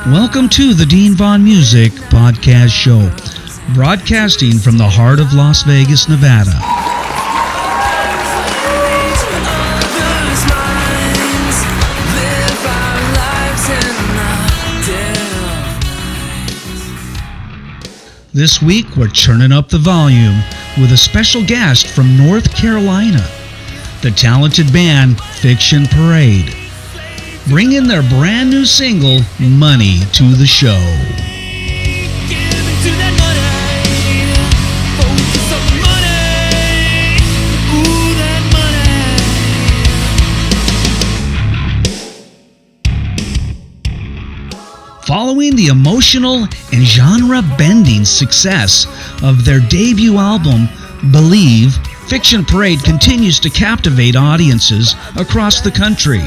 Welcome to the Dean Von Music podcast show, broadcasting from the heart of Las Vegas, Nevada. This week, we're turning up the volume with a special guest from North Carolina, the talented band Fiction Parade. Bring in their brand new single, Money, to the show. Following the emotional and genre-bending success of their debut album, Believe, Fiction Parade continues to captivate audiences across the country.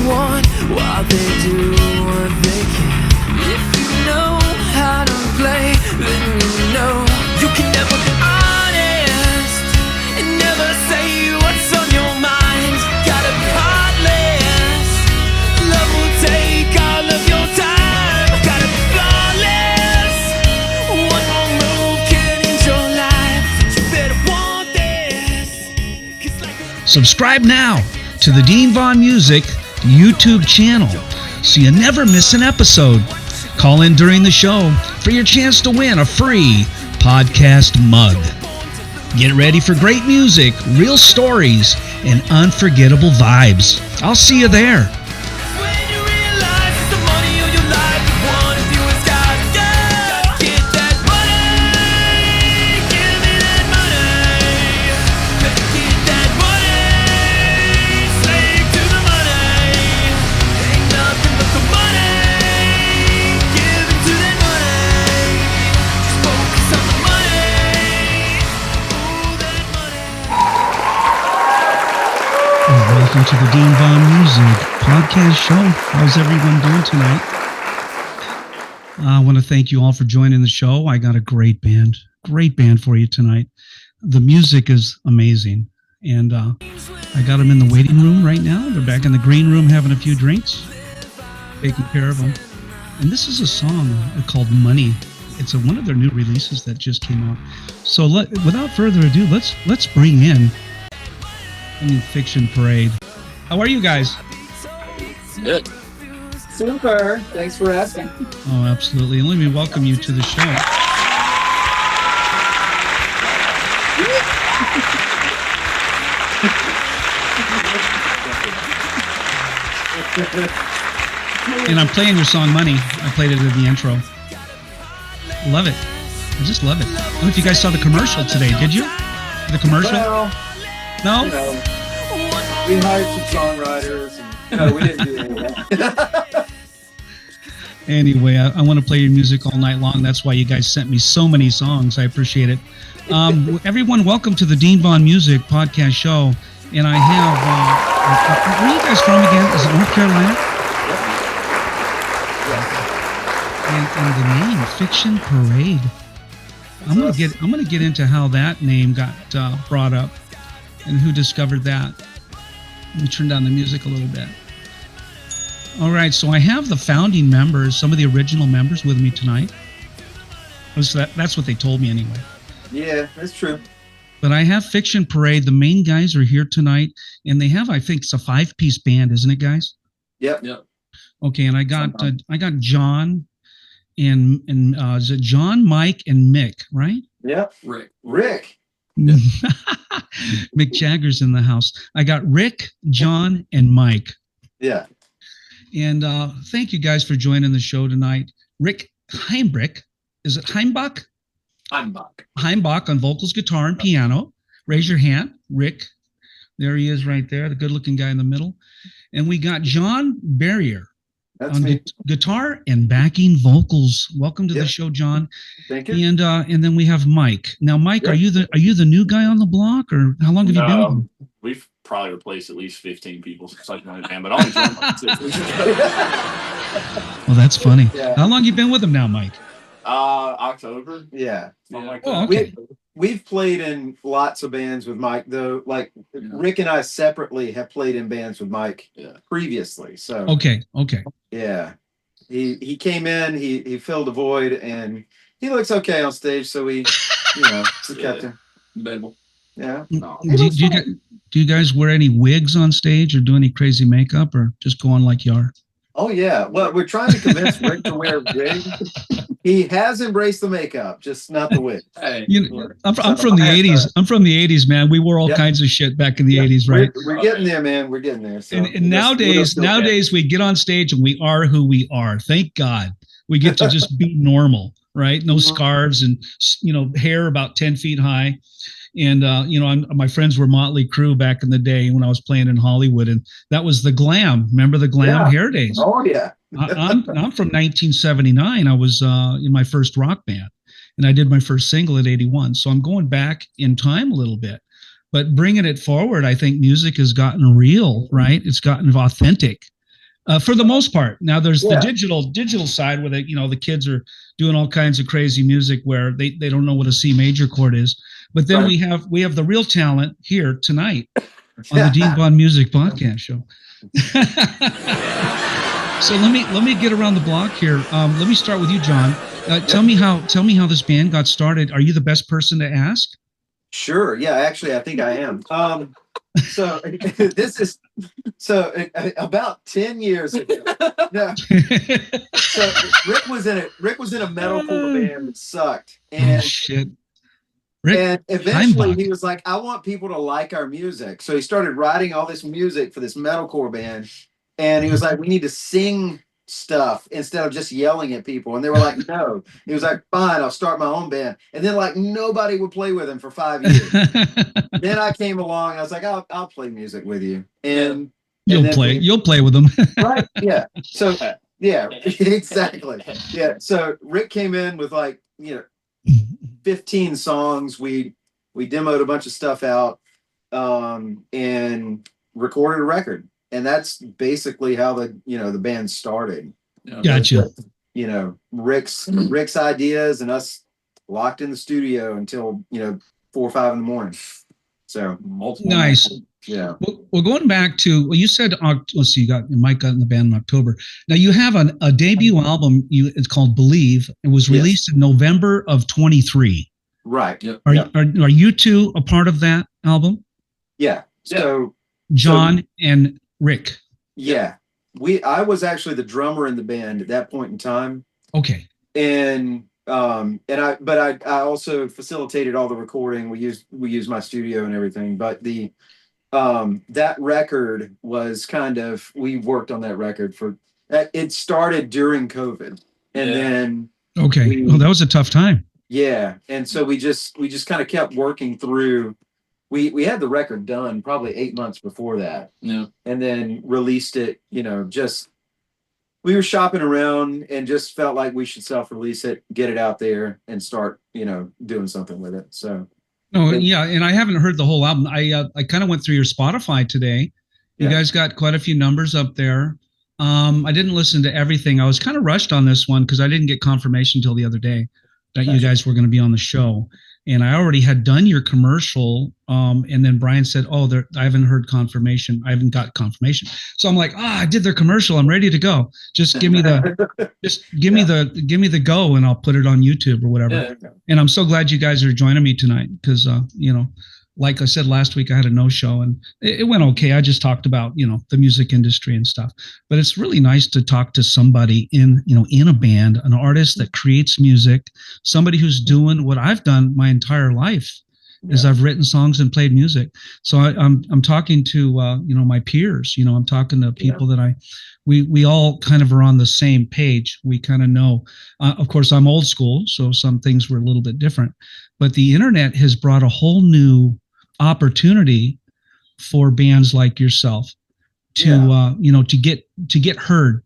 While they do what they can. If you know how to play, then you know you can never be honest and never say what's on your mind. Gotta be heartless. Love will take all of your time. Gotta be flawless. One more move can end your life. You better want this. Subscribe now to the Dean Von Music YouTube channel so you never miss an episode. Call in during the show for your chance to win a free podcast mug. Get ready for great music, real stories, and unforgettable vibes. I'll see you there. Welcome to the Dean Von Music podcast show. How's everyone doing tonight? I want to thank you all for joining the show. I got a great band for you tonight. The music is amazing, and I got them in the waiting room right now. They're back in the green room having a few drinks, taking care of them. And this is a song called Money. It's one of their new releases that just came out. So without further ado, let's bring in Fiction Parade. How are you guys? Good. Super. Thanks for asking. Oh, absolutely. And let me welcome you to the show. And I'm playing your song Money. I played it in the intro. Love it. I just love it. I don't know if you guys saw the commercial today. Did you? The commercial? Well, no? You know, we hired some songwriters. And, no, we didn't do any of that. Anyway, I want to play your music all night long. That's why you guys sent me so many songs. I appreciate it. Everyone, welcome to the Dean Von Music podcast show. And I have, where are you guys from again? Is it North Carolina? Yes. And the name, Fiction Parade. I'm gonna get into how that name got brought up and who discovered that. Let me turn down the music a little bit. All right, so I have the founding members, some of the original members with me tonight. That's what they told me anyway. Yeah, that's true. But I have Fiction Parade. The main guys are here tonight, and they have, I think, it's a 5-piece band, isn't it, guys? Yep. Okay, and I got John and is it John, Mike, and Mick, right? Yep. Rick. Mick Jagger's in the house. I got Rick, John, and Mike. Yeah. And thank you guys for joining the show tonight. Rick Heimbach, is it Heimbach? Heimbach on vocals, guitar, and piano. Raise your hand. Rick, there he is right there, the good-looking guy in the middle. And we got John Berrier on guitar and backing vocals. Welcome to the show, John. Thank you. And then we have Mike. Now, Mike, are you the new guy on the block, or how long have you been with him? We've probably replaced at least 15 people since I've been in the band, but I'll enjoy my Well, that's funny. Yeah. How long you been with him now, Mike? October. Yeah. Like oh, okay. we've played in lots of bands with Mike, though. Like Rick and I separately have played in bands with Mike previously. So Okay. yeah, he came in, he filled a void, and he looks okay on stage. So we kept him. Debatable. Yeah. No. Do you guys wear any wigs on stage or do any crazy makeup or just go on like you are? Oh yeah. Well, we're trying to convince Rick to wear a wig. He has embraced the makeup, just not the wig. Hey, I'm from the 80s. I'm from the 80s, man. We wore all kinds of shit back in the 80s, right? We're getting there, man. We're getting there. So and nowadays we get on stage and we are who we are. Thank God. We get to just be normal, right? No scarves and hair about 10 feet high. And my friends were Motley Crue back in the day when I was playing in Hollywood, and that was the glam. Remember the glam hair days? Oh yeah. I'm from 1979. I was in my first rock band, and I did my first single at 81. So I'm going back in time a little bit, but bringing it forward, I think music has gotten real, right? It's gotten authentic for the most part. Now there's the digital side where the kids are doing all kinds of crazy music where they don't know what a C major chord is. But then we have the real talent here tonight on the Dean Von Music podcast show. So let me get around the block here. Let me start with you, John. Tell me how this band got started. Are you the best person to ask? Sure. Yeah, actually, I think I am. So about 10 years ago. No. So Rick was in a metalcore band that sucked, and shit. And eventually he was like, I want people to like our music. So he started writing all this music for this metalcore band. And he was like, we need to sing stuff instead of just yelling at people. And they were like, no. He was like, fine, I'll start my own band. And then nobody would play with him for 5 years. Then I came along and I was like, I'll play music with you. And you'll play with them. Right. Yeah. So yeah, exactly. Yeah. So Rick came in with 15 songs. We demoed a bunch of stuff out and recorded a record, and that's basically how the band started. Gotcha. Rick's ideas and us locked in the studio until 4 or 5 in the morning. So nice. Yeah. Well, going back to you said, let's see, Mike got in the band in October. Now you have a debut album. It's called Believe. It was released in November of 23. Right. Yep. Are you two a part of that album? Yeah. So John and Rick. Yeah. I was actually the drummer in the band at that point in time. Okay. And I also facilitated all the recording. We used my studio and everything. But that record was we worked on that record it started during COVID, and then that was a tough time. Yeah, and so we just kind of kept working through. We had the record done probably 8 months before that. Yeah, and then released it. Just we were shopping around and just felt like we should self-release it, get it out there, and start doing something with it. So. Oh yeah, and I haven't heard the whole album. I kind of went through your Spotify today. You guys got quite a few numbers up there. I didn't listen to everything. I was kind of rushed on this one because I didn't get confirmation until the other day that you guys were going to be on the show. And I already had done your commercial. And then Brian said, I haven't heard confirmation. I haven't got confirmation. So I'm like, I did their commercial. I'm ready to go. Just give me give me the go and I'll put it on YouTube or whatever. Yeah. And I'm so glad you guys are joining me tonight because, like I said last week, I had a no-show and it went okay. I just talked about, the music industry and stuff. But it's really nice to talk to somebody in a band, an artist that creates music, somebody who's doing what I've done my entire life is I've written songs and played music. So I'm talking to, my peers, I'm talking to people that we all kind of are on the same page. We kind of know, of course, I'm old school, so some things were a little bit different, but the internet has brought a whole new opportunity for bands like yourself to to get heard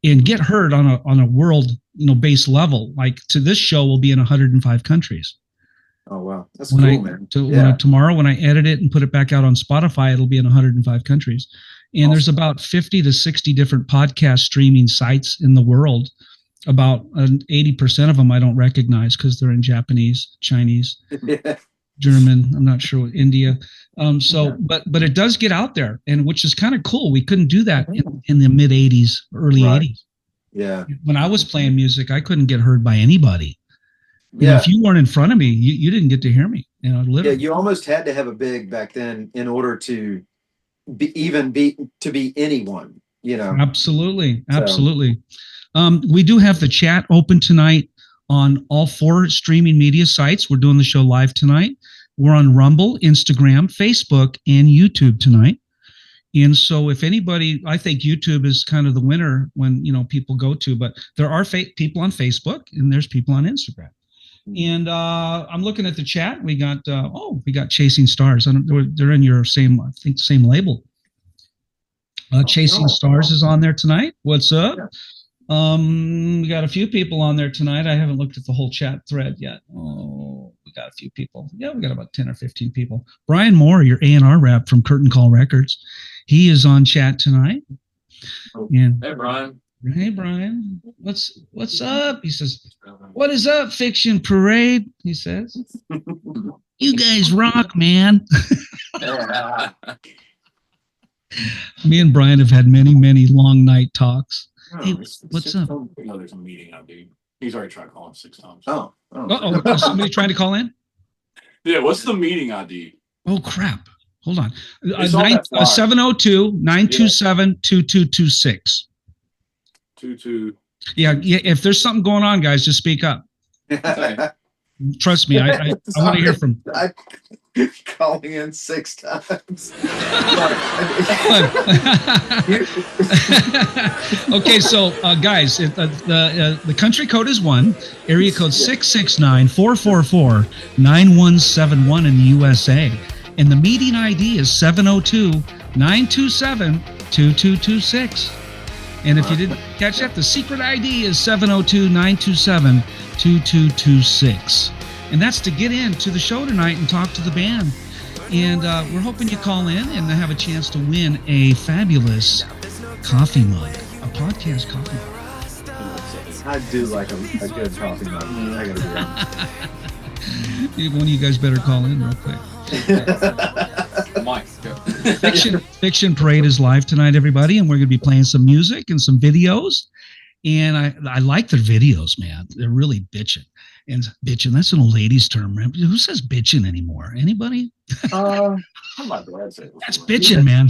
and get heard on a world based level. Like to this show will be in 105 countries. Oh wow, that's cool, man. Tomorrow when I edit it and put it back out on Spotify, it'll be in 105 countries. And there's about 50 to 60 different podcast streaming sites in the world. About 80% of them I don't recognize because they're in Japanese, Chinese, German. I'm not sure what India. But it does get out there, and which is kind of cool. We couldn't do that in the mid 80s, early 80s. Yeah. When I was playing music, I couldn't get heard by anybody. You know, if you weren't in front of me, you didn't get to hear me. You know, literally. Yeah, you almost had to have a big back then in order to be anyone. You know. Absolutely. We do have the chat open tonight on all 4 streaming media sites. We're doing the show live tonight. We're on Rumble, Instagram, Facebook, and YouTube tonight. And so if anybody, I think YouTube is kind of the winner when, you know, people go to, but there are people on Facebook and there's people on Instagram. And I'm looking at the chat. We got Chasing Stars. They're in your same label. Chasing Stars is on there tonight. What's up? We got a few people on there tonight. I haven't looked at the whole chat thread yet. Oh, we got a few people. Yeah, we got about 10 or 15 people. Brian Moore, your A&R rep from Curtain Call Records. He is on chat tonight. And, hey, Brian. Hey, Brian. What's up? He says, what is up, Fiction Parade? He says. You guys rock, man. Me and Brian have had many, many long night talks. Hey, what's up? No, there's a meeting out, dude. He's already tried calling 6 times. Oh. Somebody trying to call in? Yeah, what's the meeting ID? Oh, crap. Hold on. 702-927-2226. 22. Yeah. If there's something going on, guys, just speak up. Trust me, I want to hear from. Calling in 6 times. Okay, so guys, the country code is 1, area code 669-444-9171 in the USA, and the meeting ID is 702-927-2226. And if you didn't catch that, the secret ID is 702-927-2226. And that's to get into the show tonight and talk to the band. And we're hoping you call in and have a chance to win a fabulous coffee mug, a podcast coffee mug. I do like a good coffee mug. I gotta do that. One of you guys better call in real quick. Mike, Fiction Parade is live tonight, everybody, and we're going to be playing some music and some videos. And I like their videos, man. They're really bitching. And bitching, that's an old ladies term. Who says bitching anymore? Anybody? That's bitching, man.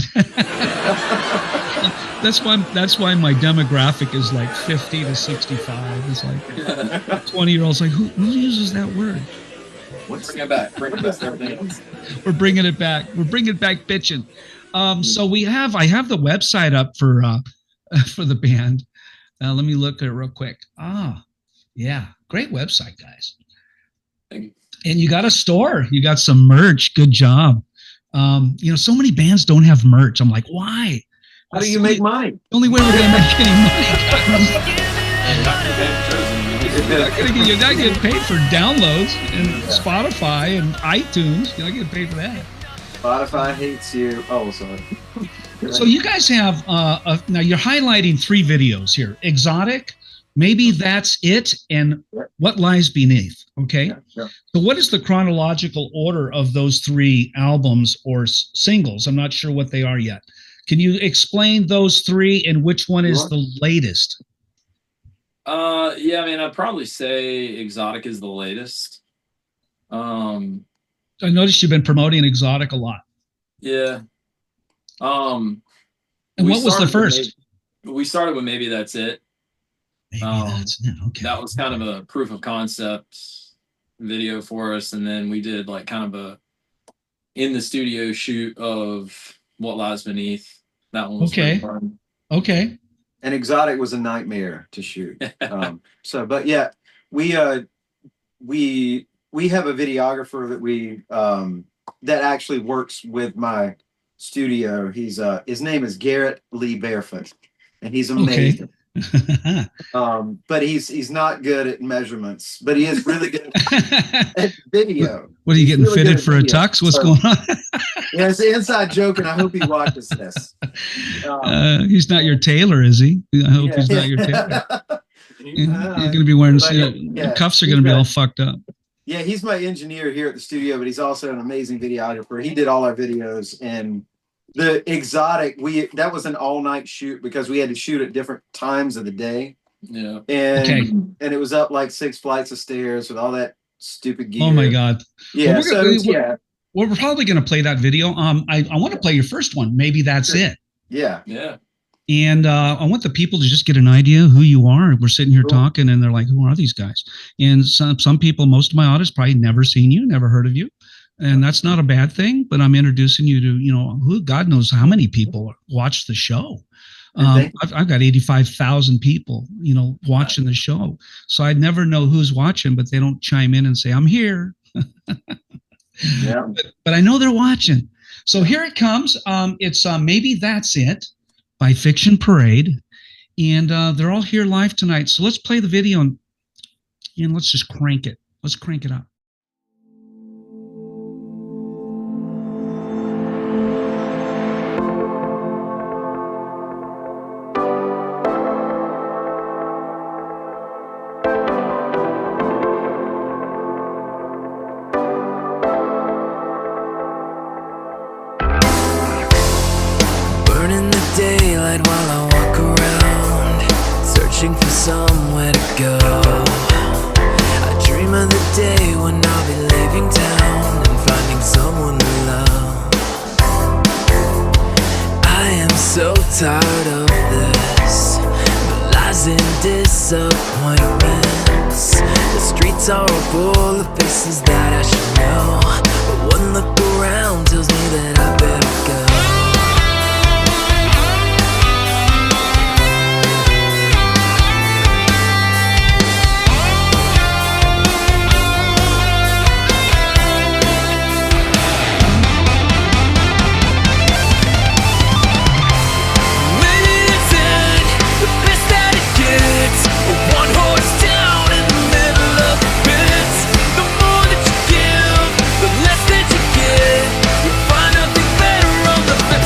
That's why my demographic is like 50 to 65. It's like 20-year-olds like, who uses that word? Bring it back. We're bringing it back. We're bringing back bitching. So I have the website up for the band. Let me look at it real quick. Yeah, great website, guys. Thank you. And you got a store. You got some merch. Good job. So many bands don't have merch. I'm like, why? How do you make money? The only way we're going to make any money. You're not getting paid for downloads and Spotify and iTunes. You're not getting paid for that. Spotify hates you. Oh, sorry. So you guys have now you're highlighting 3 videos here. Exotic, maybe that's it, and What Lies Beneath. Okay. Yeah. So what is the chronological order of those 3 albums or singles? I'm not sure what they are yet. Can you explain those 3 and which one is the latest? Yeah, I mean, I'd probably say Exotic is the latest. I noticed you've been promoting Exotic a lot. Yeah. And what was the first? We started with Maybe That's It. Maybe that's it. Okay. That was kind of a proof of concept video for us, and then we did like kind of a in the studio shoot of What Lies Beneath. That one was pretty fun. Okay. And Exotic was a nightmare to shoot. But yeah, we have a videographer that that actually works with my studio. He's his name is Garret Lee Barefoot, and he's amazing. Okay. But he's not good at measurements, but he is really good at video. What are you getting really fitted for a tux? What's going on? Yeah, it's an inside joke, and I hope he watches this. He's not your tailor, is he? I hope he's not your tailor. You're going to be wearing cuffs are going to be all fucked up. Yeah, he's my engineer here at the studio, but he's also an amazing videographer. He did all our videos, and the exotic, that was an all-night shoot because we had to shoot at different times of the day. Yeah. And it was up like 6 flights of stairs with all that stupid gear. Oh my God. Yeah. We're probably going to play that video. I want to play your first one. Maybe that's it. Yeah. Yeah. And I want the people to just get an idea who you are. We're sitting here talking, and they're like, "Who are these guys?" And some people, most of my audience, probably never seen you, never heard of you, and that's not a bad thing. But I'm introducing you to, who God knows how many people watch the show. I've got 85,000 people, watching the show. So I'd never know who's watching, but they don't chime in and say, "I'm here." Yeah. But I know they're watching. So here it comes. It's Maybe That's It by Fiction Parade. And they're all here live tonight. So let's play the video and let's just crank it. Let's crank it up. Daylight while I walk around, searching for somewhere to go. I dream of the day when I'll be leaving town and finding someone to love. I am so tired of this, the lies and disappointments. The streets are full of faces that I should know, but one look around tells me that I better go. The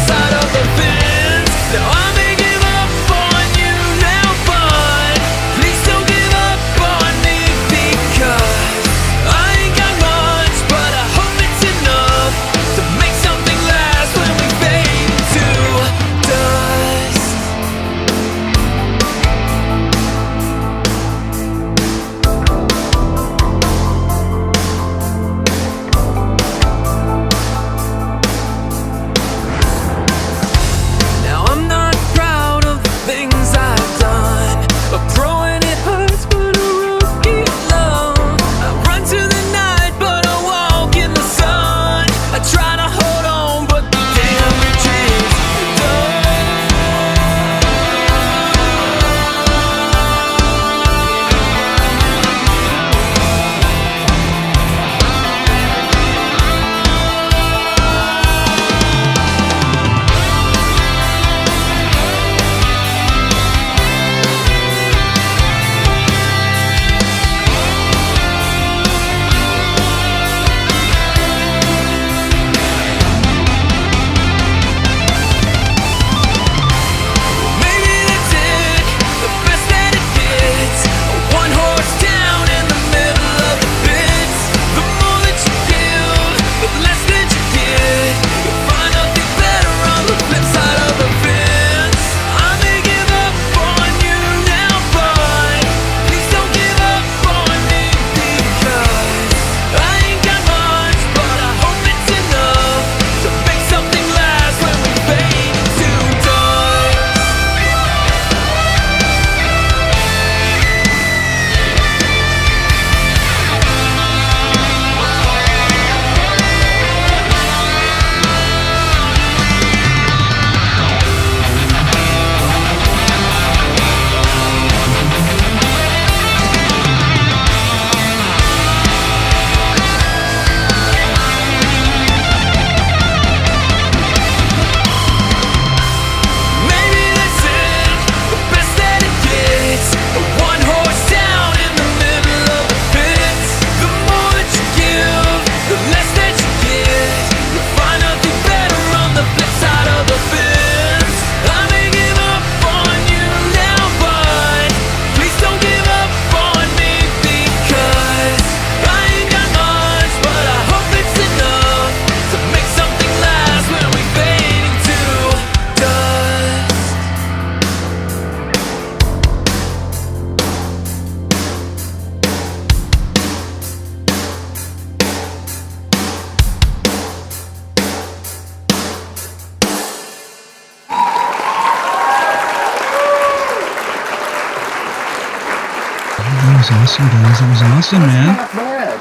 was awesome, guys. That was awesome, man. Not bad.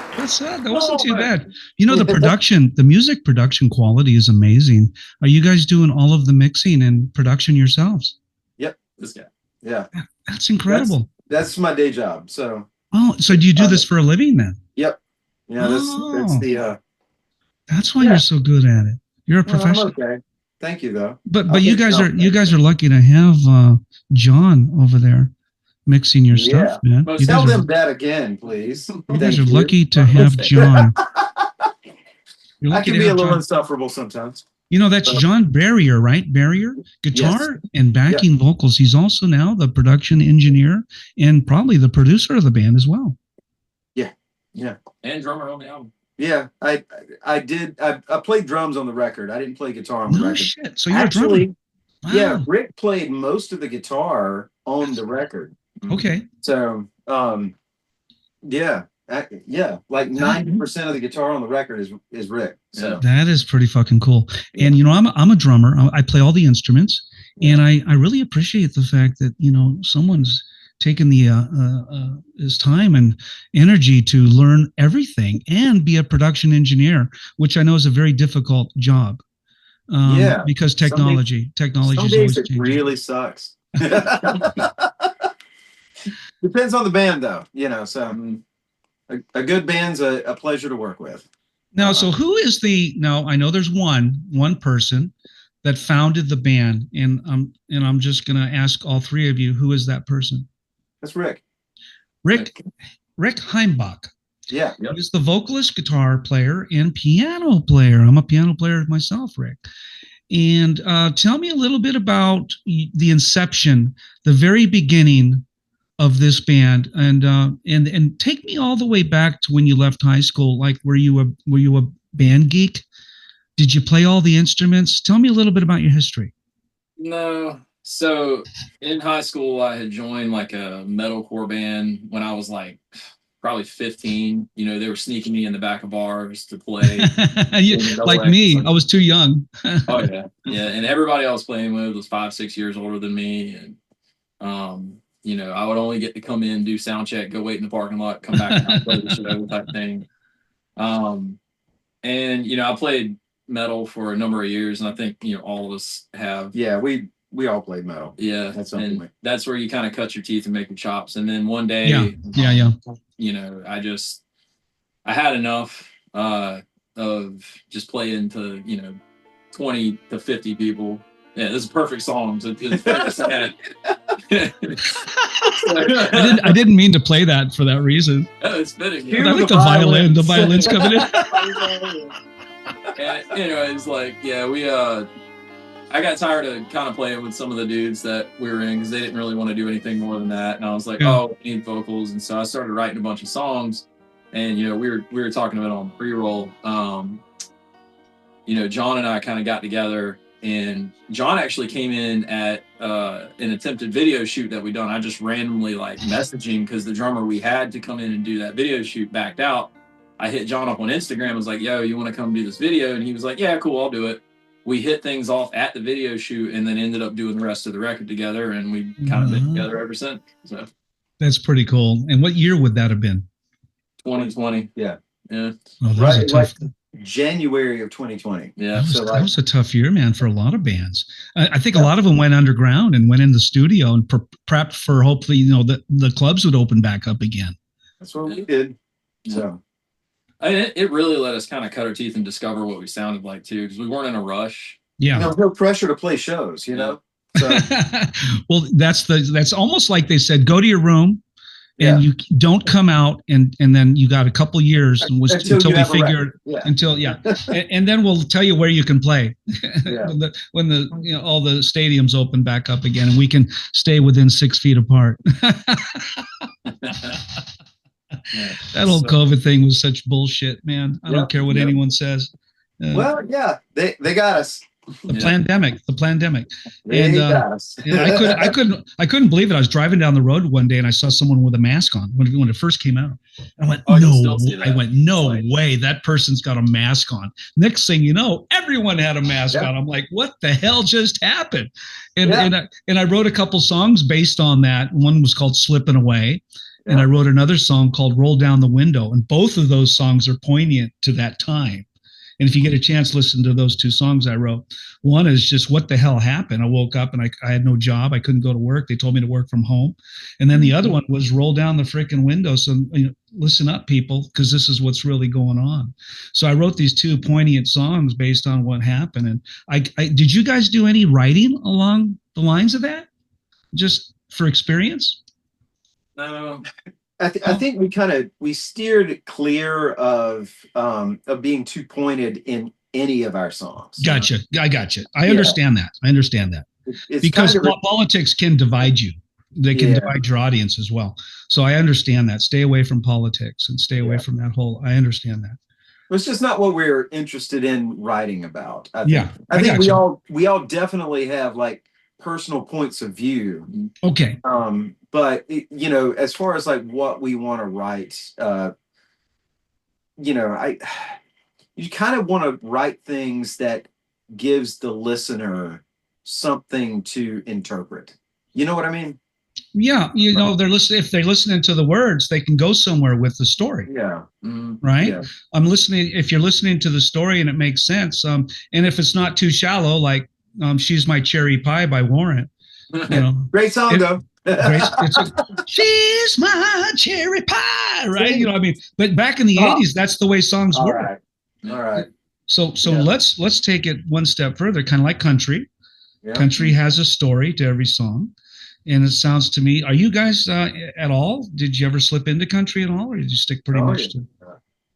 That wasn't too bad. You know, the music production quality is amazing. Are you guys doing all of the mixing and production yourselves? Yep. This guy. Yeah. That's incredible. That's my day job. So. Oh, so do you do this for a living then? Yep. Yeah. That's the. That's why you're so good at it. You're a professional. Okay. Thank you, though. But you guys are lucky to have John over there mixing your stuff, man. You tell them that again, please. You guys are lucky to have John. I can be a little insufferable sometimes. You know, that's John Berrier, right? Berrier, guitar and backing vocals. He's also now the production engineer and probably the producer of the band as well. Yeah. And drummer on the album. Yeah, I did. I played drums on the record. I didn't play guitar on the record. Shit. So you're a drummer. Wow. Yeah, Rick played most of the guitar on the record. Okay. So, like 90% of the guitar on the record is Rick. So that is pretty fucking cool. And you know, I'm a drummer. I play all the instruments, and I really appreciate the fact that, you know, someone's taken the his time and energy to learn everything and be a production engineer, which I know is a very difficult job. Because technology is always changing. Really sucks. Depends on the band, though. You know, so a good band's a pleasure to work with. Now, so who is now I know there's one person that founded the band, and I'm just gonna ask all three of you, who is that person? That's Rick. Rick Heimbach. Yeah. He's the vocalist, guitar player, and piano player. I'm a piano player myself, Rick. And tell me a little bit about the inception, the very beginning of this band, and take me all the way back to when you left high school. Like, were you a band geek? Did you play all the instruments? Tell me a little bit about your history. No. So in high school, I had joined like a metalcore band when I was like probably 15. You know, they were sneaking me in the back of bars to play. Like me, I was too young. Oh yeah. Yeah. And everybody I was playing with was 5-6 years older than me. And, you know, I would only get to come in, do sound check, go wait in the parking lot, come back and play the show type thing. And, you know, I played metal for a number of years, and I think, you know, all of us have. Yeah, we all played metal. Yeah, and that's where you kind of cut your teeth and make your chops. And then one day, you know, I had enough of just playing to, you know, 20 to 50 people. Yeah, this is a perfect song. So I didn't mean to play that for that reason. Oh, it's fitting. Yeah. I like the violin. The violin's coming in. And anyways, like, yeah, I got tired of kind of playing with some of the dudes that we were in because they didn't really want to do anything more than that. And I was like, oh, we need vocals. And so I started writing a bunch of songs. And, you know, we were talking about it on pre-roll. You know, John and I kind of got together, and John actually came in at an attempted video shoot that we done. I just randomly like messaging because the drummer we had to come in and do that video shoot backed out. I hit John up on Instagram, was like, yo, you want to come do this video? And he was like, yeah, cool, I'll do it. We hit things off at the video shoot and then ended up doing the rest of the record together, and we kind of been together ever since. So that's pretty cool. And what year would that have been? 2020. Yeah. Oh, right, like January of 2020. Yeah. That was a tough year, man, for a lot of bands. I think a lot of them went underground and went in the studio and prepped for hopefully, you know, the clubs would open back up again. That's what we did. So. It really let us kind of cut our teeth and discover what we sounded like too, because we weren't in a rush. Yeah, there was no pressure to play shows, you know. So. Well, that's almost like they said, go to your room and you don't come out, and then you got a couple years until we figure and then we'll tell you where you can play when the you know all the stadiums open back up again, and we can stay within 6 feet apart. That whole COVID thing was such bullshit, man. I don't care what anyone says. Well, yeah, they got us. The pandemic. They got us. I couldn't believe it. I was driving down the road one day and I saw someone with a mask on when it first came out. I went, no way. That person's got a mask on. Next thing you know, everyone had a mask on. I'm like, what the hell just happened? And I wrote a couple songs based on that. One was called Slipping Away. And I wrote another song called Roll Down the Window. And both of those songs are poignant to that time. And if you get a chance, listen to those 2 songs I wrote. One is just what the hell happened. I woke up and I had no job. I couldn't go to work. They told me to work from home. And then the other one was roll down the freaking window. So listen up, people, because this is what's really going on. So I wrote these 2 poignant songs based on what happened. And I did you guys do any writing along the lines of that? Just for experience? I think we steered clear of being too pointed in any of our songs. Gotcha. I gotcha. I understand that. It's because politics can divide you. They can divide your audience as well. So I understand that. Stay away from politics and stay away from that whole. I understand that. It's just not what we're interested in writing about. I think we all definitely have like personal points of view. Okay. But as far as like what we want to write, you kind of want to write things that gives the listener something to interpret. You know what I mean? Yeah, they're listening. If they're listening to the words, they can go somewhere with the story. Yeah. Right. Yeah. I'm listening. If you're listening to the story and it makes sense, and if it's not too shallow, like "She's My Cherry Pie" by Warrant, great song though. She's my cherry pie, right? But back in the 80s, that's the way songs were. All right. So let's take it one step further, kind of like country. Yeah. Country has a story to every song. And it sounds to me, are you guys at all? Did you ever slip into country at all, or did you stick pretty much to?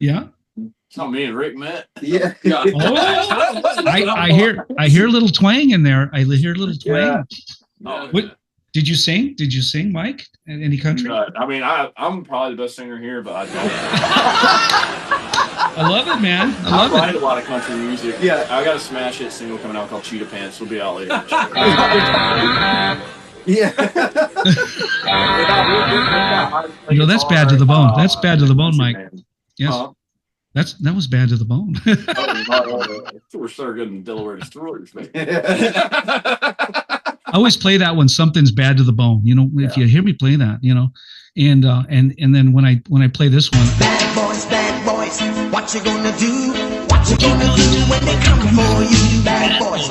Yeah. Oh, me and Rick met. Yeah. I hear a little twang in there. I hear a little twang. Yeah. What did you sing? Did you sing, Mike? Any country? I'm probably the best singer here, but I don't. I love it, man. I write a lot of country music. Yeah. I got a smash hit single coming out called Cheetah Pants. It'll be out later. Yeah. That's bad to the bone. That's bad to the bone, Mike. Yes. That was bad to the bone. We're so good in Delaware Destroyers, man. I always play that when something's bad to the bone. If you hear me play that, and then when I play this one. Bad boys, what you gonna do? What you gonna do when they come for you? Bad boys,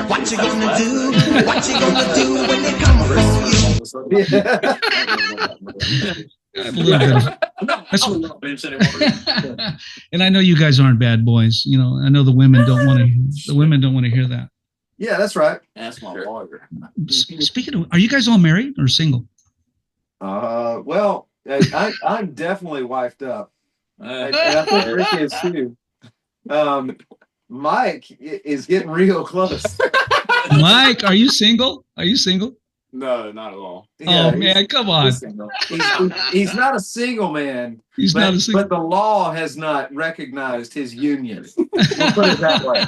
what you gonna do? What you gonna do when they come for you? A little bit of, and I know you guys aren't bad boys. I know the women don't want to hear that. Yeah, that's right. That's my lawyer. Speaking of, are you guys all married or single? Well, I'm definitely wifed up. And I think Rick is too. Mike is getting real close. Mike, are you single? No, not at all. Yeah, man, come on. He's not a single man. But the law has not recognized his union. We'll put it that way.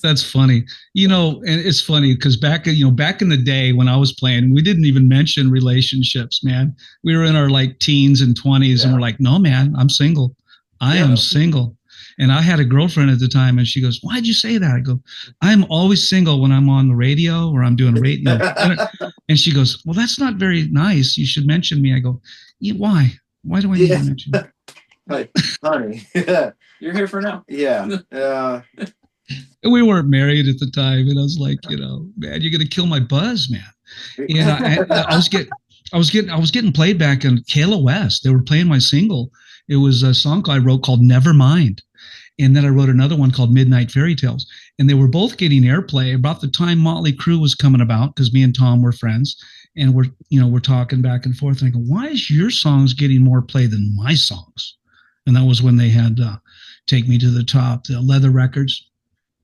That's funny. And it's funny because back in the day when I was playing, we didn't even mention relationships, man. We were in our like teens and 20s and we're like, no, man, I'm single. I am single. And I had a girlfriend at the time and she goes, why'd you say that? I go, I'm always single when I'm on the radio or I'm doing radio. And she goes, well, that's not very nice. You should mention me. I go, why? Why do I need to mention you? Hey, honey, you're here for now. Yeah. We weren't married at the time, and I was like, man, you're gonna kill my buzz, man. And I was getting played back in Kayla West. They were playing my single. It was a song I wrote called Nevermind, and then I wrote another one called Midnight Fairy Tales, and they were both getting airplay about the time Motley Crue was coming about because me and Tom were friends, and we're talking back and forth. And I go, why is your songs getting more play than my songs? And that was when they had Take Me to the Top, the Leather Records.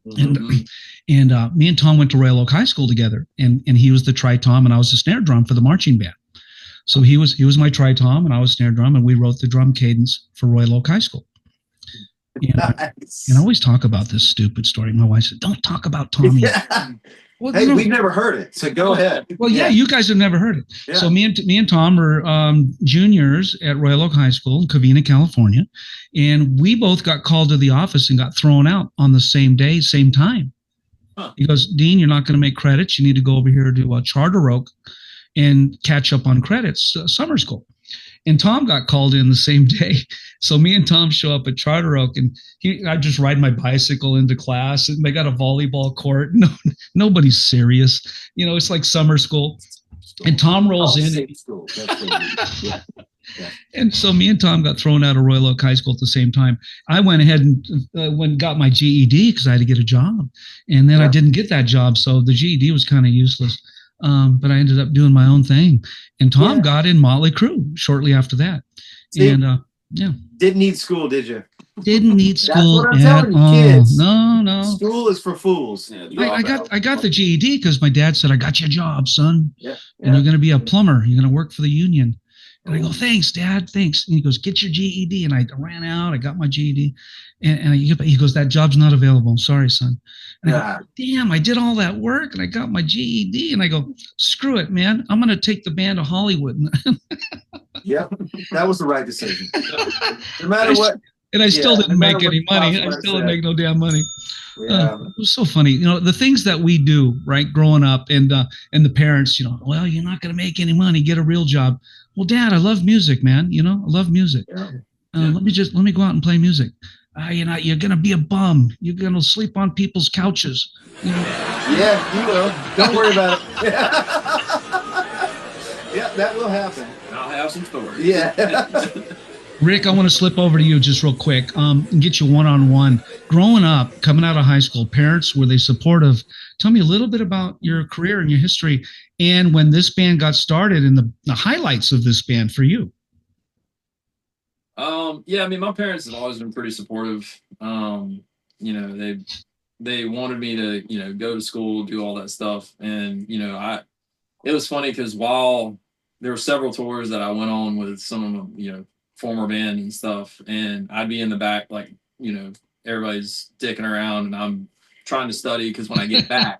Mm-hmm. And me and Tom went to Royal Oak High School together, and he was the tri-tom and I was the snare drum for the marching band. So he was my tri-tom and I was snare drum, and we wrote the drum cadence for Royal Oak High School. Nice. And I always talk about this stupid story. My wife said, don't talk about Tommy. Yeah. Well, hey, we've never heard it, so go ahead. Well, yeah, you guys have never heard it. Yeah. So me and Tom were juniors at Royal Oak High School in Covina, California, and we both got called to the office and got thrown out on the same day, same time. Huh. He goes, Dean, you're not going to make credits. You need to go over here to Charter Oak and catch up on credits, summer school. And Tom got called in the same day. So me and Tom show up at Charter Oak, and I just ride my bicycle into class, and they got a volleyball court. No, nobody's serious. It's like summer school. And Tom rolls in. School. And so me and Tom got thrown out of Royal Oak High School at the same time. I went ahead and got my GED because I had to get a job. And then I didn't get that job. So the GED was kind of useless. But I ended up doing my own thing. And Tom got in Motley Crue shortly after that. See, and didn't need school, did you? Didn't need school. That's what I'm telling you, kids. No. School is for fools. Yeah, I got the GED because my dad said, I got you a job, son. Yeah. And you're going to be a plumber. You're going to work for the union. And I go, thanks, Dad, thanks. And he goes, get your GED. And I ran out. I got my GED. And he goes, that job's not available. Sorry, son. And I go, damn, I did all that work and I got my GED. And I go, screw it, man. I'm going to take the band to Hollywood. Yep, that was the right decision. No matter what. And I still didn't make any money. I still didn't make no damn money. Yeah. It was so funny. The things that we do, right, growing up, and the parents, well, you're not going to make any money. Get a real job. Well, Dad, I love music, man. I love music. Yeah. Let me go out and play music. You're going to be a bum. You're going to sleep on people's couches. Yeah, you will. Don't worry about it. Yeah, that will happen. I'll have some stories. Yeah. Rick, I want to slip over to you just real quick and get you one-on-one. Growing up, coming out of high school, parents, were they supportive? Tell me a little bit about your career and your history and when this band got started and the highlights of this band for you. Yeah, I mean, my parents have always been pretty supportive. They wanted me to, go to school, do all that stuff. And, it was funny because while there were several tours that I went on with some of them, former band and stuff, and I'd be in the back, like, everybody's dicking around and I'm trying to study because when I get back,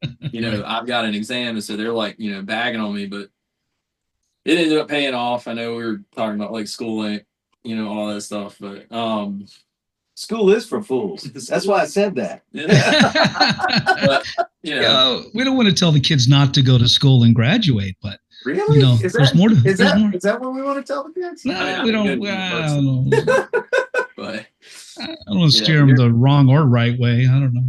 I've got an exam. And so they're like, bagging on me, but it ended up paying off. I know we were talking about like schooling, all that stuff, but, school is for fools. That's why I said that. But, we don't want to tell the kids not to go to school and graduate, but really, there's more to is that what we want to tell the kids? No, we don't. I don't know. But I don't want to steer them the wrong or right way. I don't know.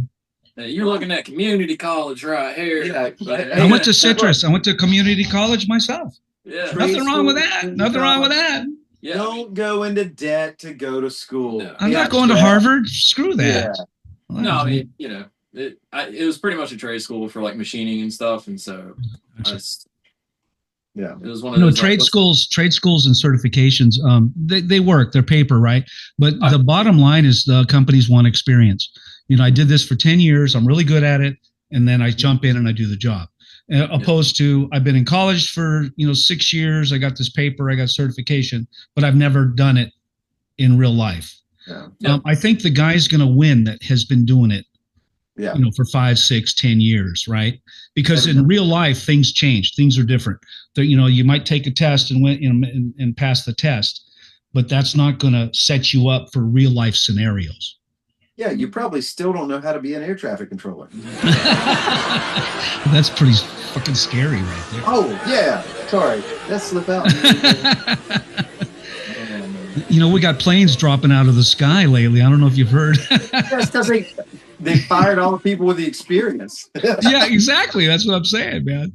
You're looking at community college right here. Yeah, I went to Citrus. I went to community college myself. Yeah, nothing wrong with that. Nothing wrong with that. Yeah. Don't go into debt to go to school. No. I'm not going to Harvard. Screw that. Yeah. Well, No, I mean, it was pretty much a trade school for like machining and stuff, and so it was one of those trade schools and certifications. They work. They're paper, right? But the bottom line is the companies want experience. I did this for 10 years. I'm really good at it, and then I jump in and I do the job. Opposed to I've been in college for 6 years. I got this paper. I got certification, but I've never done it in real life. Yeah. I think the guy's going to win that has been doing it. Yeah. For 5, 6, 10 years, right? Because in real life, things change. Things are different. You might take a test and win and pass the test, but that's not going to set you up for real life scenarios. Yeah, you probably still don't know how to be an air traffic controller. That's pretty fucking scary right there. Oh, yeah. Sorry. That slip out. We got planes dropping out of the sky lately. I don't know if you've heard. That's because they fired all the people with the experience. Yeah, exactly. That's what I'm saying, man.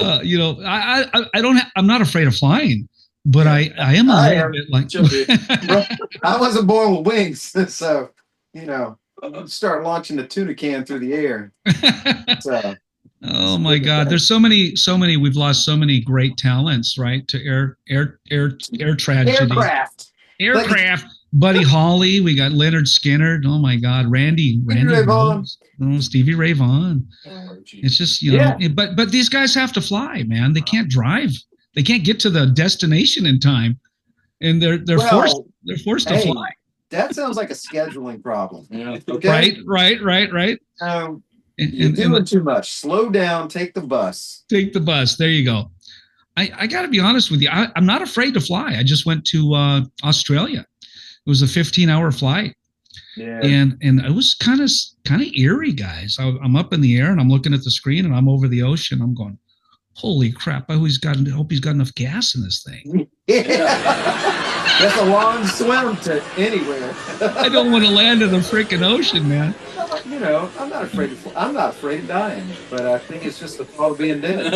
I'm not afraid of flying, but I am a little bit like. I wasn't born with wings, so start launching the tuna can through the air. So, oh my God, there's so many. We've lost so many great talents, right? To air tragedy, aircraft. Buddy Holly, we got Leonard Skinner. Oh my God, Randy Ray Vaughan. Stevie Ray Vaughan. It's just but these guys have to fly, man. They can't drive. They can't get to the destination in time, and they're forced to fly. That sounds like a scheduling problem. Yeah. Okay? Right. You're doing too much. Slow down. Take the bus. Take the bus. There you go. I got to be honest with you. I'm not afraid to fly. I just went to Australia. It was a 15-hour flight. Yeah. And it was kind of eerie, guys. I'm up in the air and I'm looking at the screen and I'm over the ocean. I'm going, Holy crap! I hope he's got enough gas in this thing. That's a long swim to anywhere. I don't want to land in the freaking ocean, man. You know, I'm not afraid of dying, but I think it's just the thought of being dead.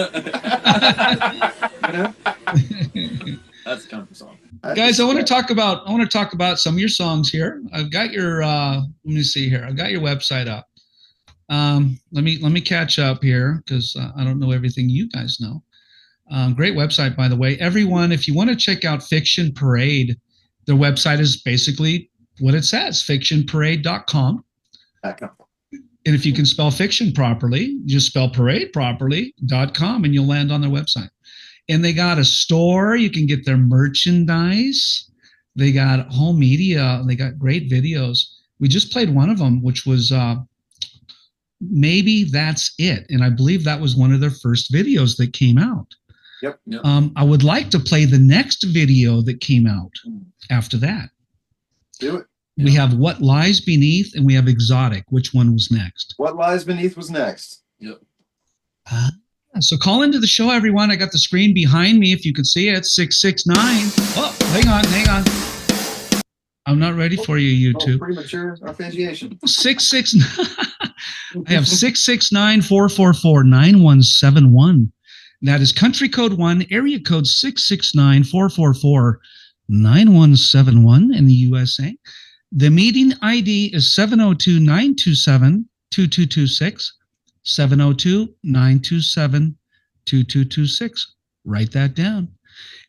You know? That's a comfort song. Guys, I want to talk about some of your songs here. I've got your let me see here. I've got your website up. Let me catch up here because I don't know everything you guys know. Great website, by the way. Everyone, if you want to check out Fiction Parade, their website is basically what it says, fictionparade.com. And if you can spell fiction properly, just spell parade properly.com and you'll land on their website. And they got a store. You can get their merchandise. They got home media. They got great videos. We just played one of them, which was Maybe That's It. And I believe that was one of their first videos that came out. Yep. I would like to play the next video that came out after that. Do it. We have What Lies Beneath and we have Exotic. Which one was next? What Lies Beneath was next. Yep. So call into the show, everyone. I got the screen behind me. If you could see it, 669. Oh, hang on. I'm not ready for you, YouTube. Premature arpeggiation. 669. I have 669-444-9171. That is country code 1, area code 669-444-9171 in the USA. The meeting ID is 702-927-2226, 702-927-2226. Write that down.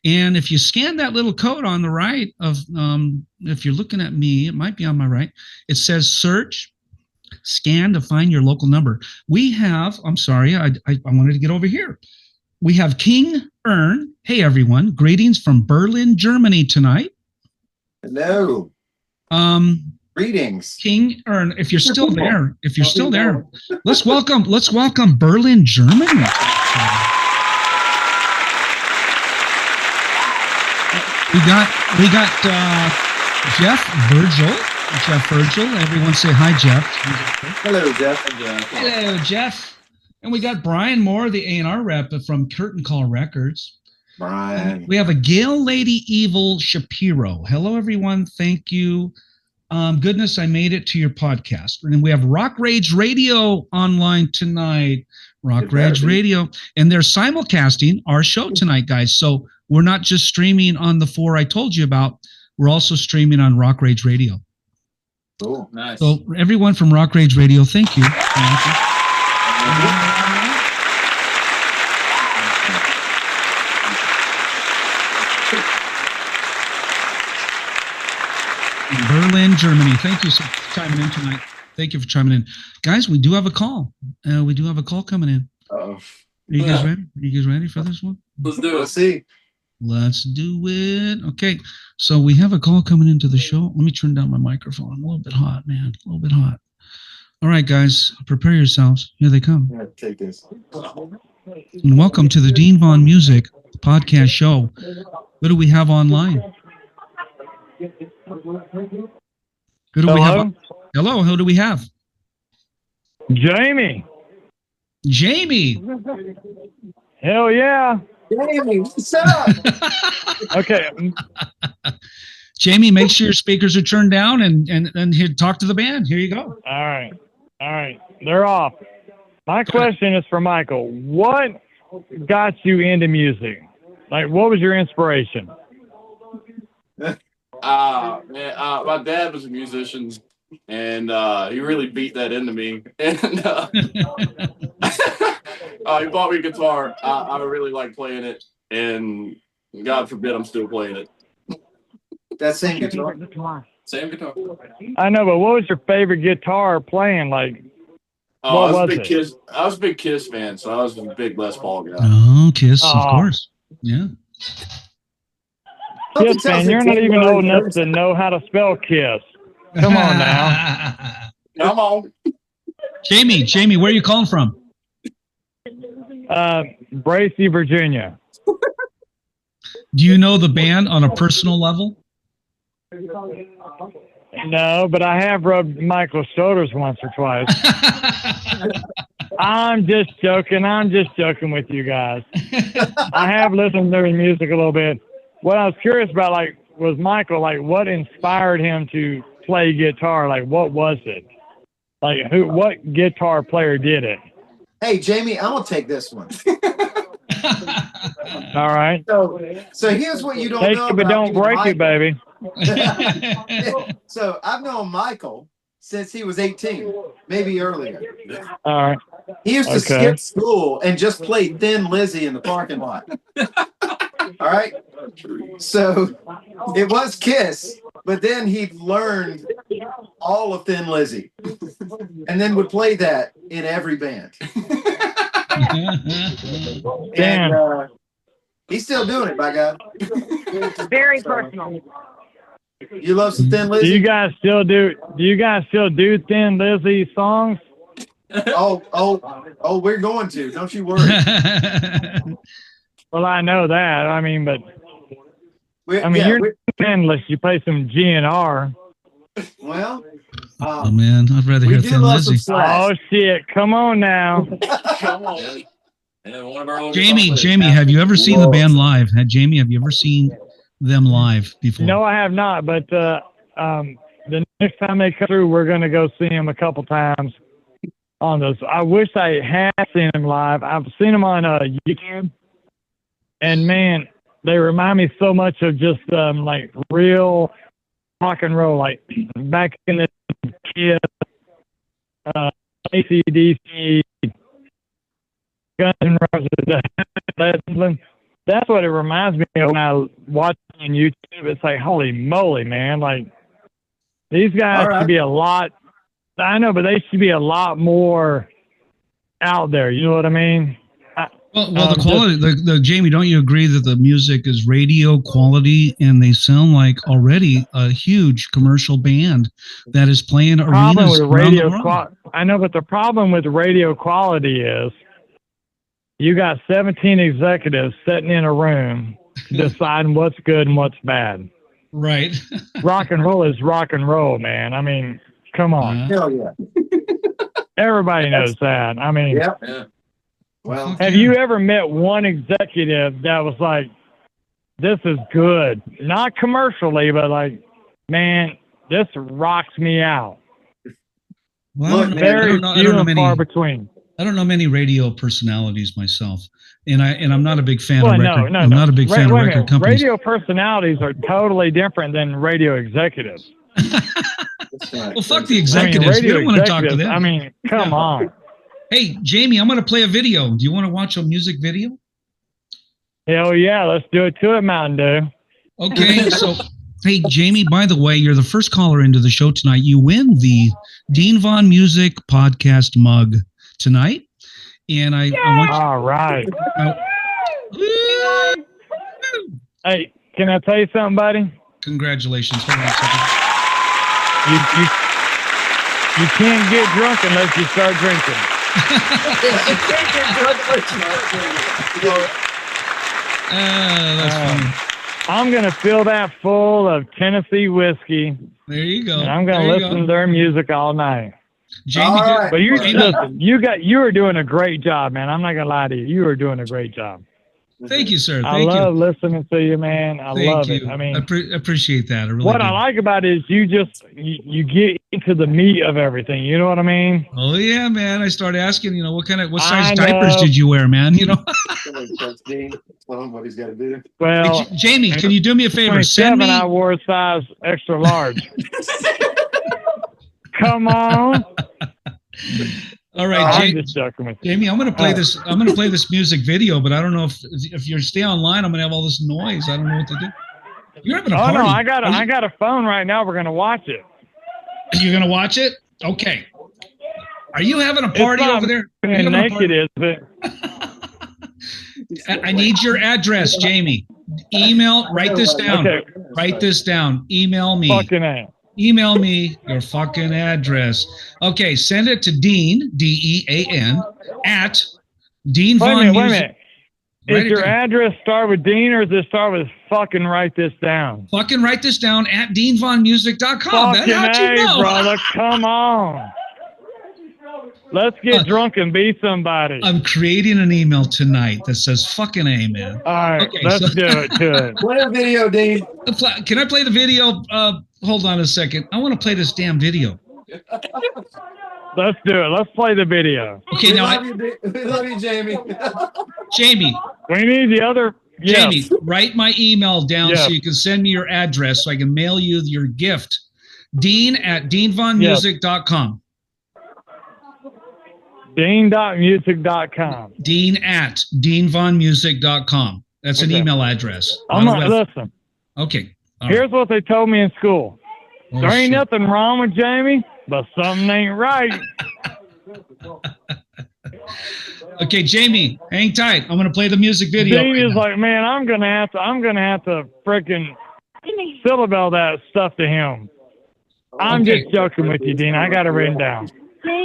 And if you scan that little code on the right of, if you're looking at me, it might be on my right. It says search, scan to find your local number. We have, I'm sorry, I wanted to get over here. We have King Ern. Hey, everyone. Greetings from Berlin, Germany tonight. Hello. Greetings. King Ern, if you're still there, let's welcome Berlin, Germany. We got Jeff Virgil. Everyone say hi, Jeff. Hello, Jeff. Hello, Jeff. And we got Brian Moore, the A&R rep from Curtain Call Records. Brian. We have a Gail Lady Evil Shapiro. Hello, everyone. Thank you. Goodness, I made it to your podcast. And we have Rock Rage Radio online tonight. Rock Rage Radio. And they're simulcasting our show tonight, guys. So we're not just streaming on the 4 I told you about. We're also streaming on Rock Rage Radio. Cool. Nice. So everyone from Rock Rage Radio, thank you. Berlin, Germany. Thank you for chiming in tonight. Thank you for chiming in. Guys, we do have a call. We do have a call coming in. Uh-oh. Are you guys ready? Are you guys ready for this one? Let's do it. Let's see. Let's do it. Okay. So we have a call coming into the show. Let me turn down my microphone. I'm a little bit hot, man. A little bit hot. All right, guys, prepare yourselves. Here they come. Yeah, take this. And welcome to the Dean Von Music podcast show. What do we have online? Who do we have? Hello, who do we have? Jamie. Jamie. Hell yeah. Jamie, what's up? Okay. Jamie, make sure your speakers are turned down and here, talk to the band. Here you go. All right. They're off. My question is for Michael. What got you into music? Like, what was your inspiration? Man, my dad was a musician, and he really beat that into me. And he bought me a guitar. I really like playing it, and God forbid I'm still playing it. That same guitar. Same guitar. I know, but what was your favorite guitar playing? Like, I was a big Kiss. I was a big Kiss fan, so I was a big Les Paul guy. Oh, Kiss, of course. Yeah. Kiss fan, you're not even old enough to know how to spell Kiss. Come on now. Come on. Jamie, where are you calling from? Bracy, Virginia. Do you know the band on a personal level? No, but I have rubbed Michael's shoulders once or twice. I'm just joking. I'm just joking with you guys. I have listened to their music a little bit. What I was curious about, like, was Michael, like, what inspired him to play guitar? Like, what was it? Like, what guitar player did it? Hey, Jamie, I'm gonna take this one. All right. So here's what you don't Take know it, but about don't break it, baby. So I've known Michael since he was 18, maybe earlier. All right. He used to skip school and just play Thin Lizzy in the parking lot. All right. So it was Kiss, but then he learned all of Thin Lizzy and then would play that in every band. And he's still doing it, by God. Very personal. You love some Thin Lizzy? Do you guys still do Thin Lizzy songs? Oh, we're going to. Don't you worry. Well, I know that. I mean, but you're endless. You play some GNR. Well, oh man, I'd rather hear Thin Lizzy. Oh shit! Come on now. Come on. Yeah, one of our Jamie, have you ever seen the band live? Jamie, have you ever seen them live before? No, I have not. But the next time they come through, we're going to go see them a couple times on those. I wish I had seen them live. I've seen them on YouTube, and man, they remind me so much of just like real rock and roll, like back in the Kiss, AC/DC, Guns N' Roses. That's what it reminds me of when I watch on YouTube. It's like, holy moly, man! Like these guys should be a lot. I know, but they should be a lot more out there. You know what I mean? Well, the quality, the Jamie, don't you agree that the music is radio quality and they sound like already a huge commercial band that is playing arenas around the world? I know, but the problem with radio quality is you got 17 executives sitting in a room deciding what's good and what's bad. Right. Rock and roll is rock and roll, man. I mean, come on. Hell yeah. Everybody knows that. I mean, yeah. Well, have you ever met one executive that was like, this is good? Not commercially, but like, man, this rocks me out. Well, very few and far between. I don't know many radio personalities myself, and I'm not a big fan of record. I'm not a big fan of record companies. Radio personalities are totally different than radio executives. Well, fuck the executives. We don't want to talk to them. I mean, come on. Hey, Jamie, I'm going to play a video. Do you want to watch a music video? Hell yeah, let's do it to it, Mountain Dew. Okay, so, hey, Jamie, by the way, you're the first caller into the show tonight. You win the Dean Von Music podcast mug tonight. And I want you... All right. Hey, can I tell you something, buddy? Congratulations. Hold on a second. You can't get drunk unless you start drinking. That's funny. I'm going to fill that full of Tennessee whiskey. There you go. And I'm going to listen to their music all night. Jamie, right. But listen, you are doing a great job, man. I'm not going to lie to you. You are doing a great job. Thank you, sir. I love listening to you, man. I love it. I mean, appreciate that. I really what do. I like about it is you get into the meat of everything. You know what I mean? Oh yeah, man. I started asking, what size diapers did you wear, man? What he's got to do. Well, hey, Jamie, can you do me a favor? Send me. I wore a size extra large. Come on. All right, Jamie, I'm going to play this. I'm going to play this music video, but I don't know if you stay online, I'm going to have all this noise. I don't know what to do. You're having a party. Oh no, I got a phone right now. We're going to watch it. You're going to watch it? Okay. Are you having a party over there? Naked, is it? I need your address, Jamie. Write this down. Okay. Write this down. Email me. Fucking A. Email me your fucking address. Okay, send it to Dean, DEAN, at deanvonmusic. Wait a minute. Does your address start with Dean or does it start with fucking write this down? Fucking write this down at deanvonmusic.com. Fucking A, brother. Come on. Let's get drunk and be somebody. I'm creating an email tonight that says fucking A, man. All right, Okay, let's so- do it. Good. Play a video, Dean. Can I play the video? Hold on a second. I want to play this damn video. Let's do it. Let's play the video. Okay, We now, love you, Jamie. Jamie, We need the other. Yes. Jamie, write my email down Yes. so you can send me your address so I can mail you your gift. Dean at deanvonmusic.com. Dean.music.com. Dean at deanvonmusic.com. That's an Okay. email address. I'm On not, the web- listen, Okay. All right. here's what they told me in school. Oh, There ain't shit. nothing wrong with Jamie, but something ain't right. Okay, Jamie, hang tight. I'm going to play the music video. Dean right is now. like, man, I'm gonna have to freaking syllable that stuff to him. I'm Okay. just joking with you, Dean. I got it written down.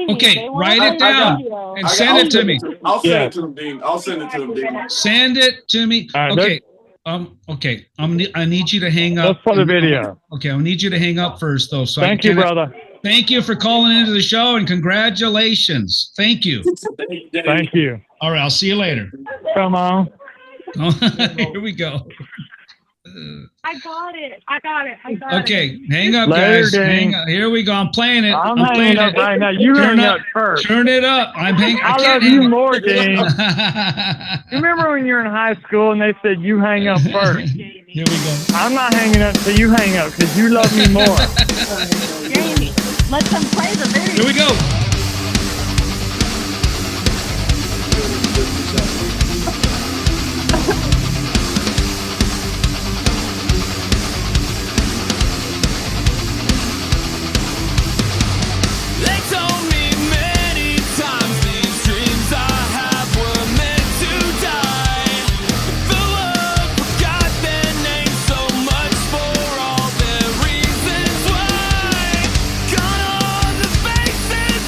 Okay, write it down and send it to me. I'll send Yeah. it to him, Dean. I'll send it to him, Dean. Send it to me. All right, Okay. Okay. I need you to hang up. Let's play the video. Okay, I need you to hang up first, though. So Thank I you, can brother. Thank you for calling into the show and congratulations. Thank you. Thank you. All right, I'll see you later. Come on. Here we go. I got it. Okay, hang up, Later, guys. Dane. Hang up. Here we go. I'm playing it. I'm playing hanging up it. right now. You Turn hang up- up first. Turn it up. I'm hanging. I love you more, Dean. You remember when you were in high school and they said you hang up first? Here we go. I'm not hanging up until you hang up because you love me more. Jamie, let them play the video. Here we go. They told me many times these dreams I have were meant to die. The world forgot their names, so much for all their reasons why. Gone are the faces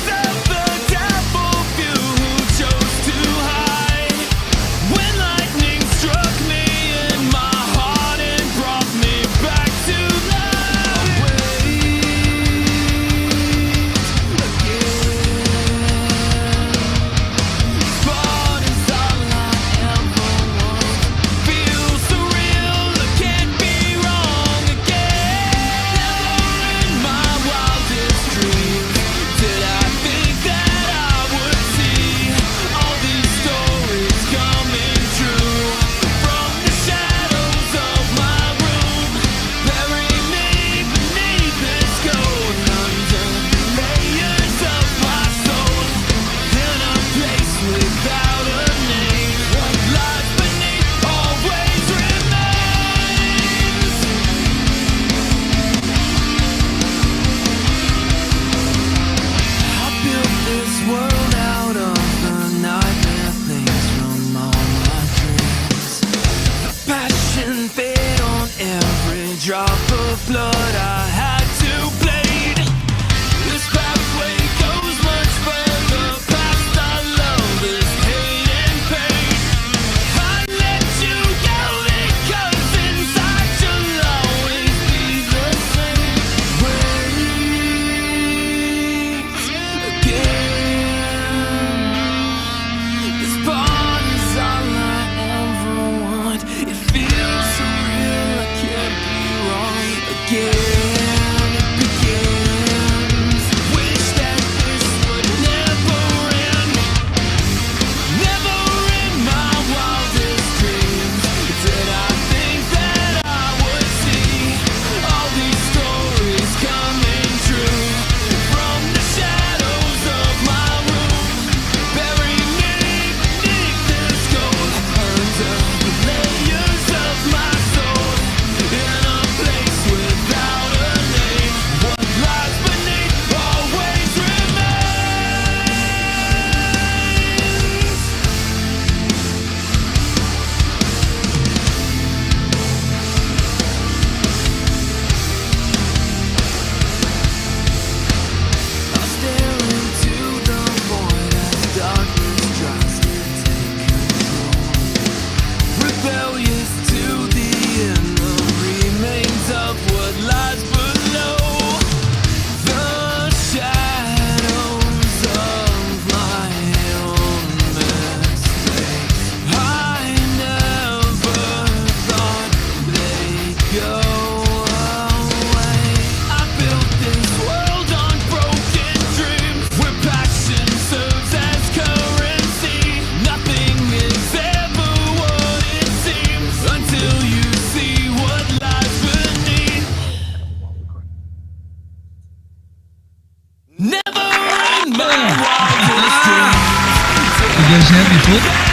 guys have before?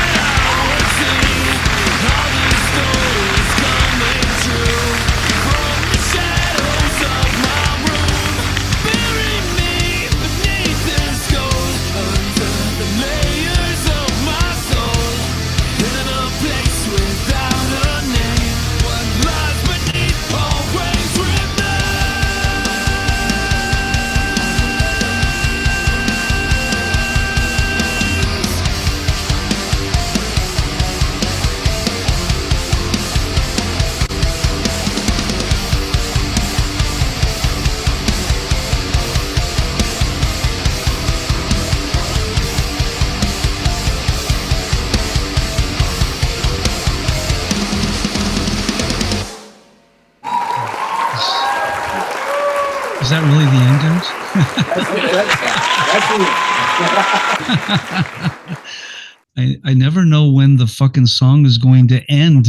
Is that really the end, guys? I never know when the fucking song is going to end.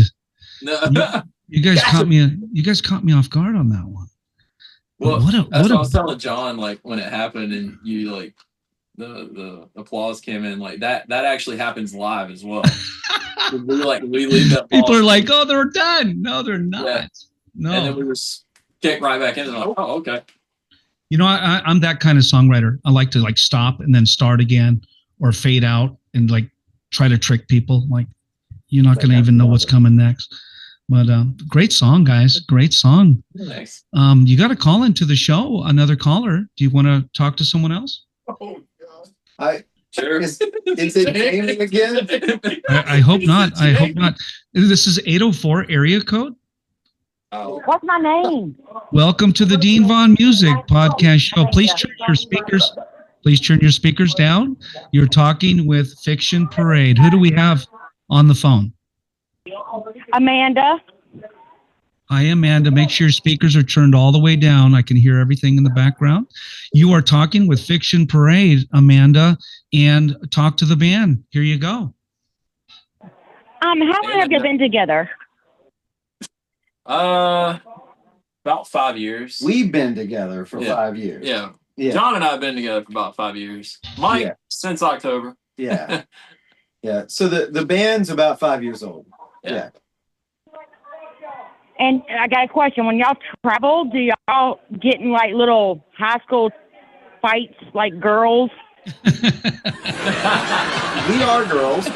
No. You guys caught me. You guys caught me off guard on that one. Well, that's what I was telling John. Like when it happened, and you like the applause came in. Like that actually happens live as well. we leave that. People are like, "Oh, they're done." No, they're not. Yeah. No. And then we just kick right back in. And like, oh, okay. You know, I'm that kind of songwriter. I like to like stop and then start again, or fade out and like try to trick people. Like you're not going to even know what's coming next. But great song, guys. Great song. Nice. You got a call into the show. Another caller. Do you want to talk to someone else? Oh God. Sure. Is it Jamie again? I hope not. I hope not. This is 804 area code. What's my name? Welcome to the Dean Von Music podcast show. Please turn your speakers. Please turn your speakers down. You're talking with Fiction Parade. Who do we have on the phone? Amanda. Hi, Amanda. Make sure your speakers are turned all the way down. I can hear everything in the background. You are talking with Fiction Parade, Amanda, and talk to the band. Here you go. How long have you been together? About 5 years. We've been together for 5 years. Yeah. Yeah. John and I have been together for about 5 years. Mike since October. Yeah. Yeah. So the band's about 5 years old. Yeah. And I got a question. When y'all travel, do y'all get in like little high school fights like girls? We are girls.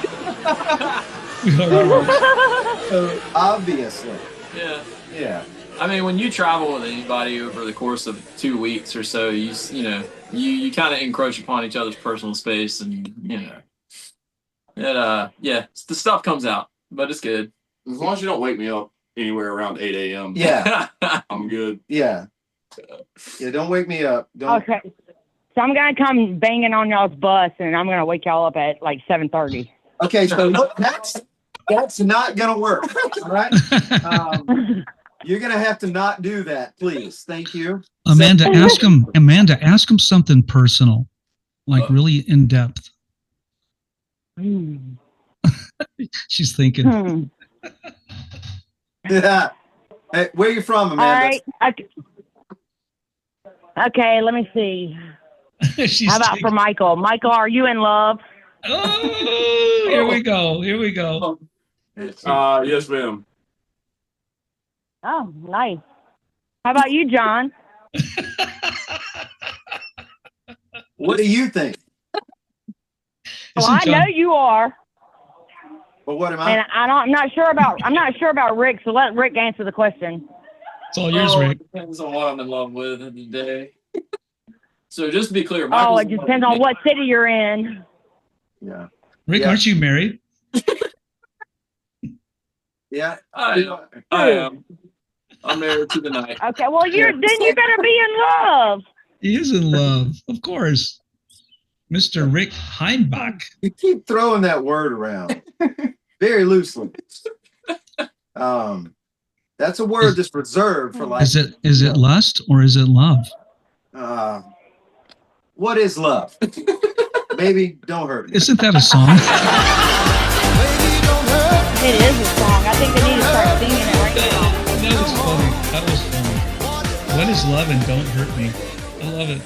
Obviously. Yeah. Yeah. I mean, when you travel with anybody over the course of 2 weeks or so, you kind of encroach upon each other's personal space, and the stuff comes out, but it's good. As long as you don't wake me up anywhere around 8 a.m. Yeah. I'm good. Yeah. Yeah. Don't wake me up. Don't. Okay. So I'm gonna come banging on y'all's bus, and I'm gonna wake y'all up at like 7:30. Okay. So look, that's not gonna work. All right. You're gonna have to not do that, please. Thank you. Amanda, ask him something personal, like really in depth. She's thinking. Yeah. Hey, where are you from, Amanda? All right. Okay, let me see. How about for Michael? Michael, are you in love? Oh, here we go. Here we go. Yes, ma'am. Oh, nice. How about you, John? What do you think? Well, I know you are. But what am I? And I'm not sure about Rick, so let Rick answer the question. It's all yours, Rick. Depends on what I'm in love with in the day. So just to be clear, it just depends on what city you're in. Yeah. Rick, aren't you married? Yeah. I am. I'm married to the night. Okay, well then you better be in love. He is in love, of course. Mr. Rick Heimbach. You keep throwing that word around very loosely. That's a word that's reserved for like. Is it lust or is it love? What is love? Baby, don't hurt me. Isn't that a song? It is a song. I think they need to start singing it right now. That was funny. What is love and don't hurt me? I love it.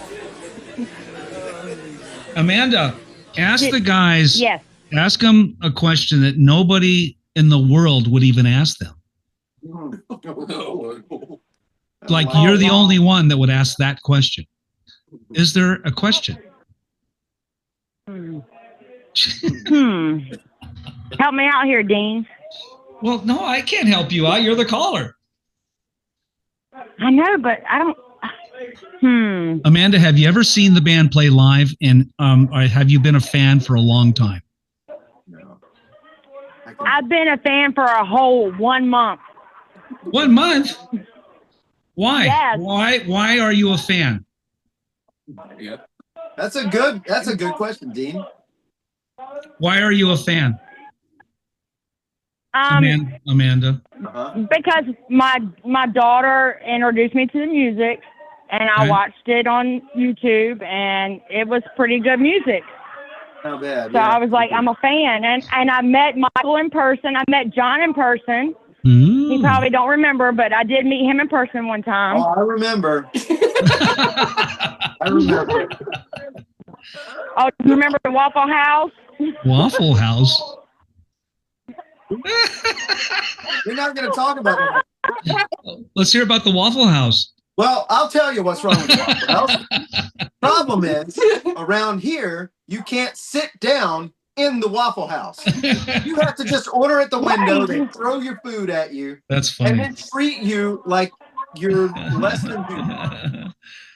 Amanda, ask the guys. Yes. Ask them a question that nobody in the world would even ask them. Like you're the only one that would ask that question. Is there a question? Help me out here, Dean. Well, no, I can't help you out. You're the caller. I know, but I don't. Amanda, have you ever seen the band play live? And or have you been a fan for a long time? No. I've been a fan for a whole 1 month. 1 month? Why? Yes. Why are you a fan? Yeah. That's a good question, Dean. Why are you a fan? Amanda. Because my daughter introduced me to the music, and I watched it on YouTube, and it was pretty good music. Not bad. So I was like, I'm a fan, and I met Michael in person. I met John in person. Ooh. He probably don't remember, but I did meet him in person one time. Oh, I remember. I remember. Oh, you remember the Waffle House? Waffle House. We're not going to talk about that. Let's hear about the Waffle House. Well, I'll tell you what's wrong with the Waffle House. Problem is, around here, you can't sit down in the Waffle House. You have to just order at the window. They throw your food at you. That's funny. And then treat you like you're less than human.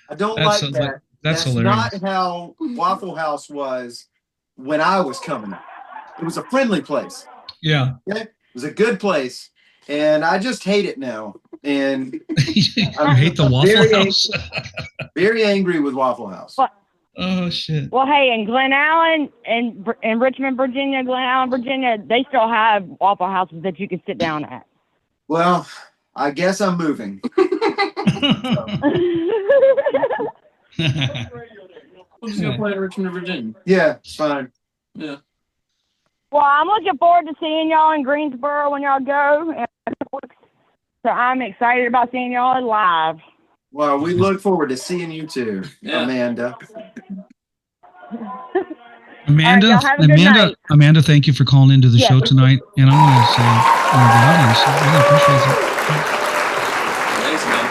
I don't like that. That's hilarious. Not how Waffle House was when I was coming up. It was a friendly place. Yeah. Okay? It was a good place. And I just hate it now. And I hate the Waffle House. Very angry with Waffle House. Oh, shit. Well, hey, in Glen Allen and in Richmond, Virginia, Glen Allen, Virginia, they still have Waffle Houses that you can sit down at. Well, I guess I'm moving. We're just gonna play in Richmond, Virginia. Yeah, it's fine. Yeah. Well, I'm looking forward to seeing y'all in Greensboro when y'all go. So I'm excited about seeing y'all live. Well, we look forward to seeing you too, Amanda. Amanda, thank you for calling into the show tonight. And I want to say, the audience, I really appreciate it. Thanks, man.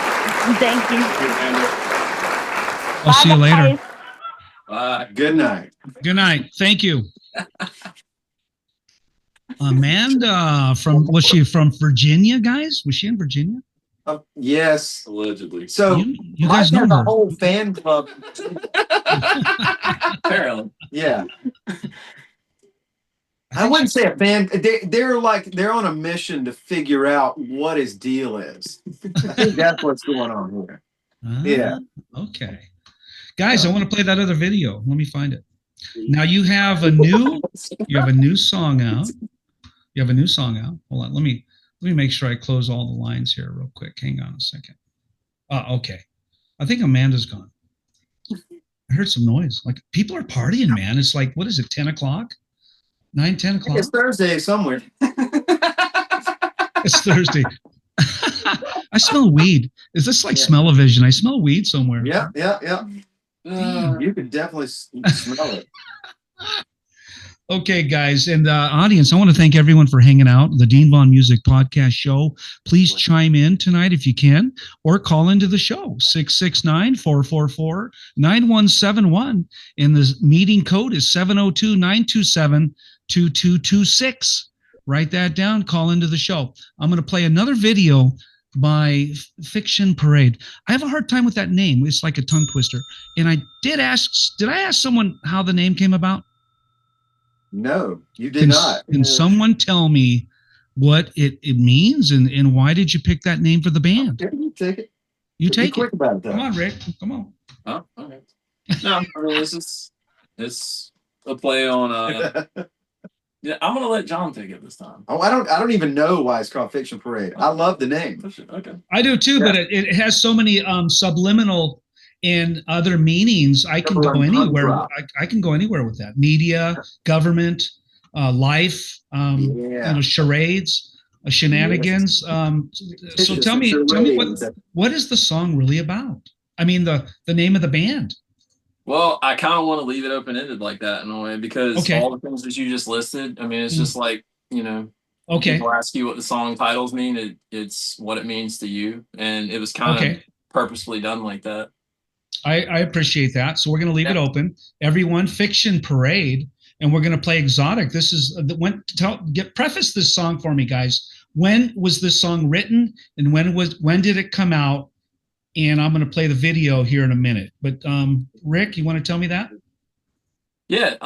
Thank you. I'll see you later. Bye. Good night. Good night. Thank you. Amanda, was she from Virginia, guys? Was she in Virginia? Yes. Allegedly. So you guys know her. her. A whole fan club. Apparently. Yeah. I wouldn't say a fan. They're on a mission to figure out what his deal is. I think that's what's going on here. Yeah. Okay. Guys, I want to play that other video. Let me find it. Now you have a new song out. You have a new song out. Hold on. Let me make sure I close all the lines here real quick. Hang on a second. Okay. I think Amanda's gone. I heard some noise. Like people are partying, man. It's like, what is it, 10 o'clock? 9, 10 o'clock? It's Thursday somewhere. It's Thursday. I smell weed. Is this like smell-o-vision? I smell weed somewhere. Yeah. You can definitely smell it. Okay, guys, and audience, I want to thank everyone for hanging out. The Dean Von Music Podcast Show. Please chime in tonight if you can, or call into the show, 669-444-9171. And the meeting code is 702-927-2226. Write that down, call into the show. I'm going to play another video by fictionparade. I have a hard time with that name. It's like a tongue twister. And I did I ask someone how the name came about? No, you did not. Can someone tell me what it means and why did you pick that name for the band? Okay, you take it. You take quick it. About that. Come on, Rick. Come on. Oh, okay. No, I mean, it's a play on yeah, I'm gonna let John take it this time. Oh, I don't even know why it's called Fiction Parade. I love the name. Okay. I do too, but it has so many subliminal and other meanings. I can go anywhere. I can go anywhere with that. Media, government, life, charades, shenanigans. So tell me what is the song really about? I mean, the name of the band. Well, I kind of want to leave it open-ended like that in a way because all the things that you just listed, I mean, it's just like, you know, people ask you what the song titles mean. It's what it means to you. And it was kind of purposefully done like that. I appreciate that. So we're going to leave it open. Everyone, Fiction Parade, and we're going to play Exotic. This is preface this song for me, guys. When was this song written, and when did it come out? And I'm going to play the video here in a minute. But Rick, you want to tell me that? Yeah.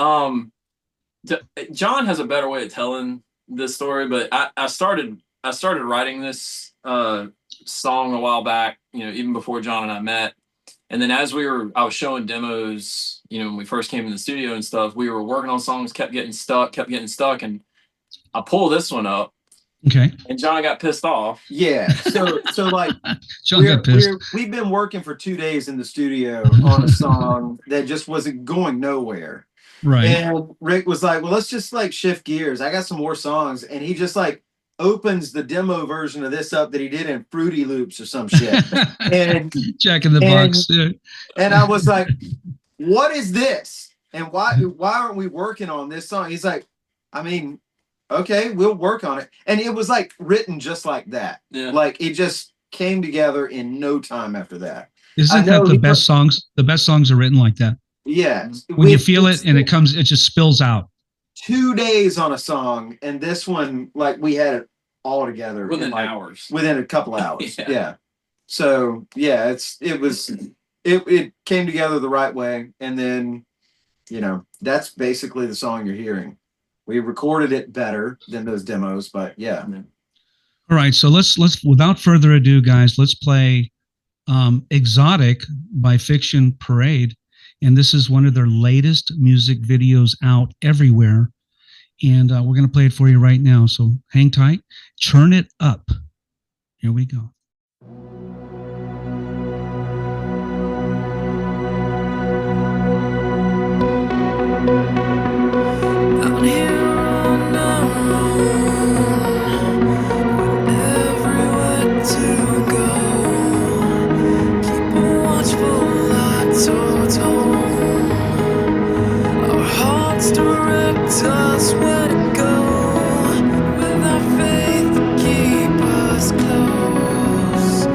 John has a better way of telling this story, but I started writing this song a while back, you know, even before John and I met. And then as I was showing demos, you know, when we first came in the studio and stuff, we were working on songs, kept getting stuck. And I pulled this one up. Okay. And John got pissed off. Yeah. So like John got pissed. We've been working for 2 days in the studio on a song that just wasn't going nowhere. Right. And Rick was like, well, let's just like shift gears. I got some more songs. And he just like opens the demo version of this up that he did in Fruity Loops or some shit. And Jack in the Box. And I was like, what is this? And why aren't we working on this song? He's like, I mean, okay, we'll work on it. And it was like written just like that. Yeah. Like it just came together in no time after that. Isn't that the best songs? The best songs are written like that. Yeah. When you feel it and it just spills out. 2 days on a song, and this one, like we had it all together within like, hours. Within a couple hours. Yeah. So yeah, it came together the right way. And then, you know, that's basically the song you're hearing. We recorded it better than those demos, but yeah. All right, so let's without further ado, guys, let's play Exotic by Fiction Parade. And this is one of their latest music videos out everywhere. And we're going to play it for you right now. So hang tight, churn it up. Here we go. Out here on our own, everywhere to go. Keep a watchful eye towards home. Our hearts direct us where to go. With our faith keep us close.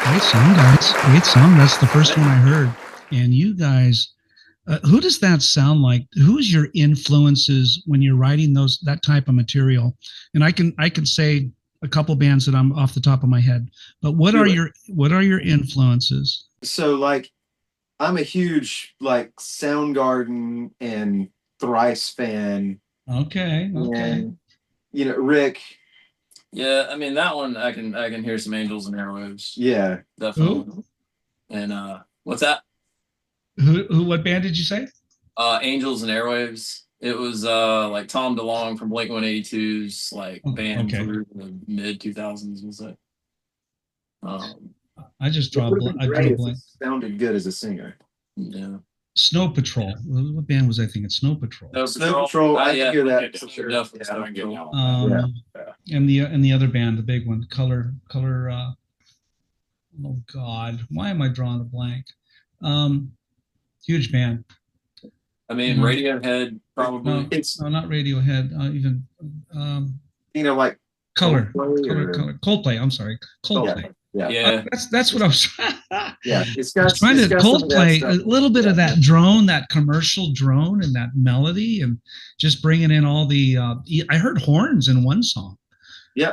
Great song, guys. Great song. That's the first one I heard. And you guys, who does that sound like? Who's your influences when you're writing that type of material? And I can say a couple bands that I'm off the top of my head. But what are your influences? So like, I'm a huge like Soundgarden and Thrice fan. Okay. And, you know, Rick. Yeah, I mean that one I can hear some Angels and Airwaves. Yeah, definitely. Who? And what's that? Who? What band did you say? Angels and Airwaves. It was like Tom DeLonge from Blink-182's like band through the mid 2000s. Was it? I just draw. I drew a blank. Sounded good as a singer. Yeah. Snow Patrol. What band was I thinking? Snow Patrol. Snow Patrol. I can hear that. Sure. Definitely. And the other band, the big one, Color. Oh God, why am I drawing a blank? Huge band. I mean, Radiohead probably. No, not Radiohead. Even you know, like Color. Coldplay. I'm sorry, Coldplay. Yeah. That's what I was. Yeah, it's got Coldplay, a little bit of that drone, that commercial drone, and that melody, and just bringing in all the. I heard horns in one song. Yeah,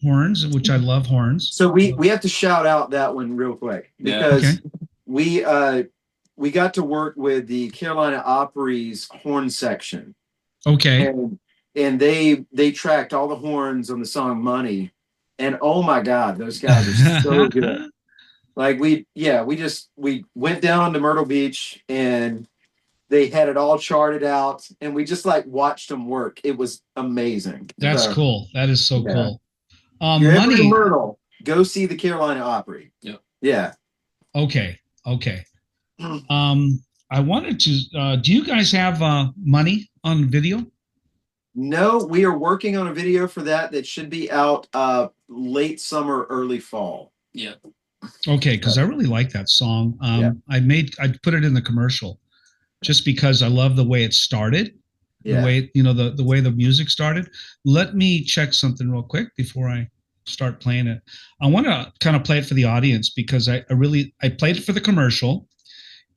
horns, which I love horns. So we have to shout out that one real quick because we got to work with the Carolina Opry's horn section. Okay. And they tracked all the horns on the song Money. And oh my God, those guys are so good. Like we went down to Myrtle Beach and they had it all charted out and we just like watched them work. It was amazing. That's cool. That is so cool. You're ever in Myrtle, go see the Carolina Opry. Yeah. Okay. I wanted to, do you guys have Money on video? No, we are working on a video for that should be out late summer, early fall. Yeah. Okay, because I really like that song. I put it in the commercial just because I love the way it started. The way, the way the music started. Let me check something real quick before I start playing it. I want to kind of play it for the audience because I played it for the commercial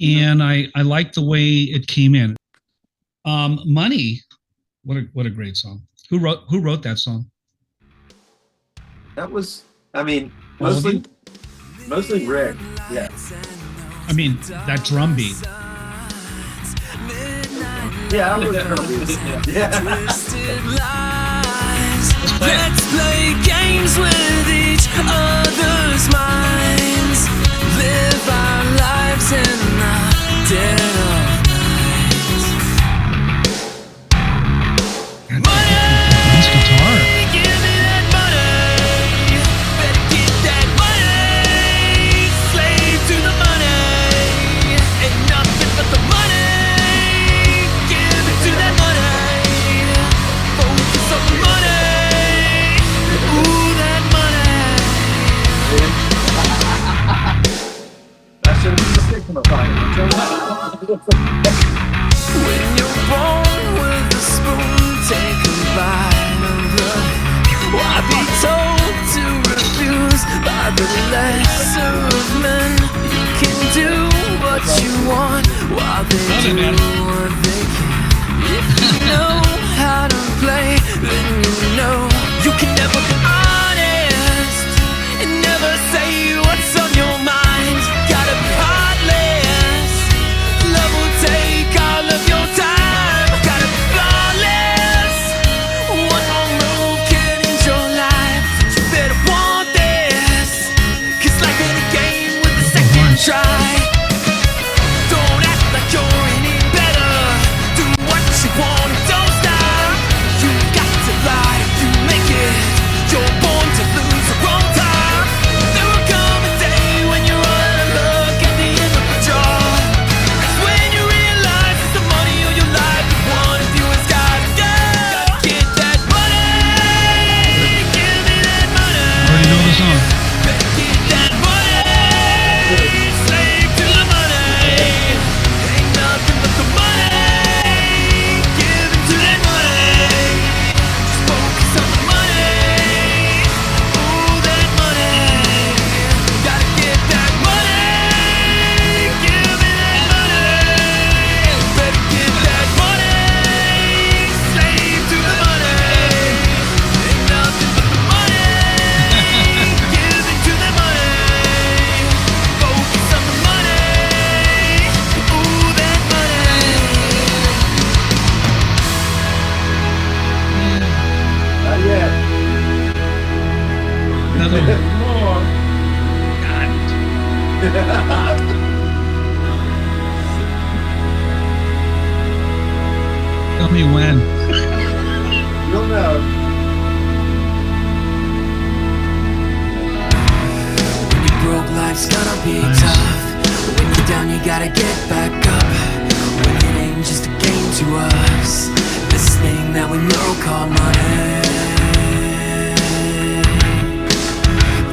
and I like the way it came in. Money. What a great song. Who wrote that song? That was, I mean, mostly Rick. Yeah. I mean, that drum beat. Yeah, I was drum beat. Yeah. Let's play games with each other's minds. Live our lives in the dead of when you're born with a spoon, take a bite of the. Why be told to refuse by the lesser of men? You can do what you want while they do what they can. If you know how to play, then you know you can never be honest and never say what's on your mind. Gotta be heartless. Love will take all of your time. Gotta be flawless. One more move can end your life. You better want this, 'cause life ain't a game with a second try. Don't act like you're any better. Do what you want and don't stop. You got to lie if you make it. You're born to lose the wrong time. There will come a day when you're out of luck at the end of the job. That's when you realize it's the money of your life. One of you has gotta go. Get that money. Give me that money. I already know the song. Get that money. Slave to the Tell me when. You'll know. When you're broke, life's gonna be tough. When you're down, you gotta get back up. When it ain't just a game to us, this thing that we know called money.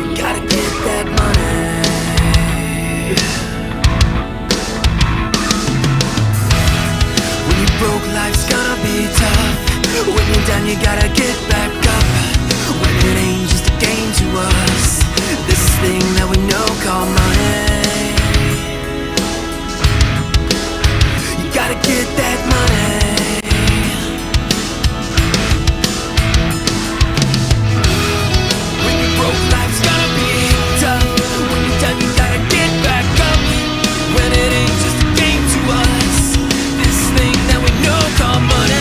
You gotta get that money. When you're broke, life's gonna be tough. When you're down, you gotta get back up. When it ain't just a game to us, this thing that we know called money. You gotta get that money. When you're broke, life's gonna be tough. When you're down, you gotta get back up. When it ain't just a game to us, this thing that we know called money.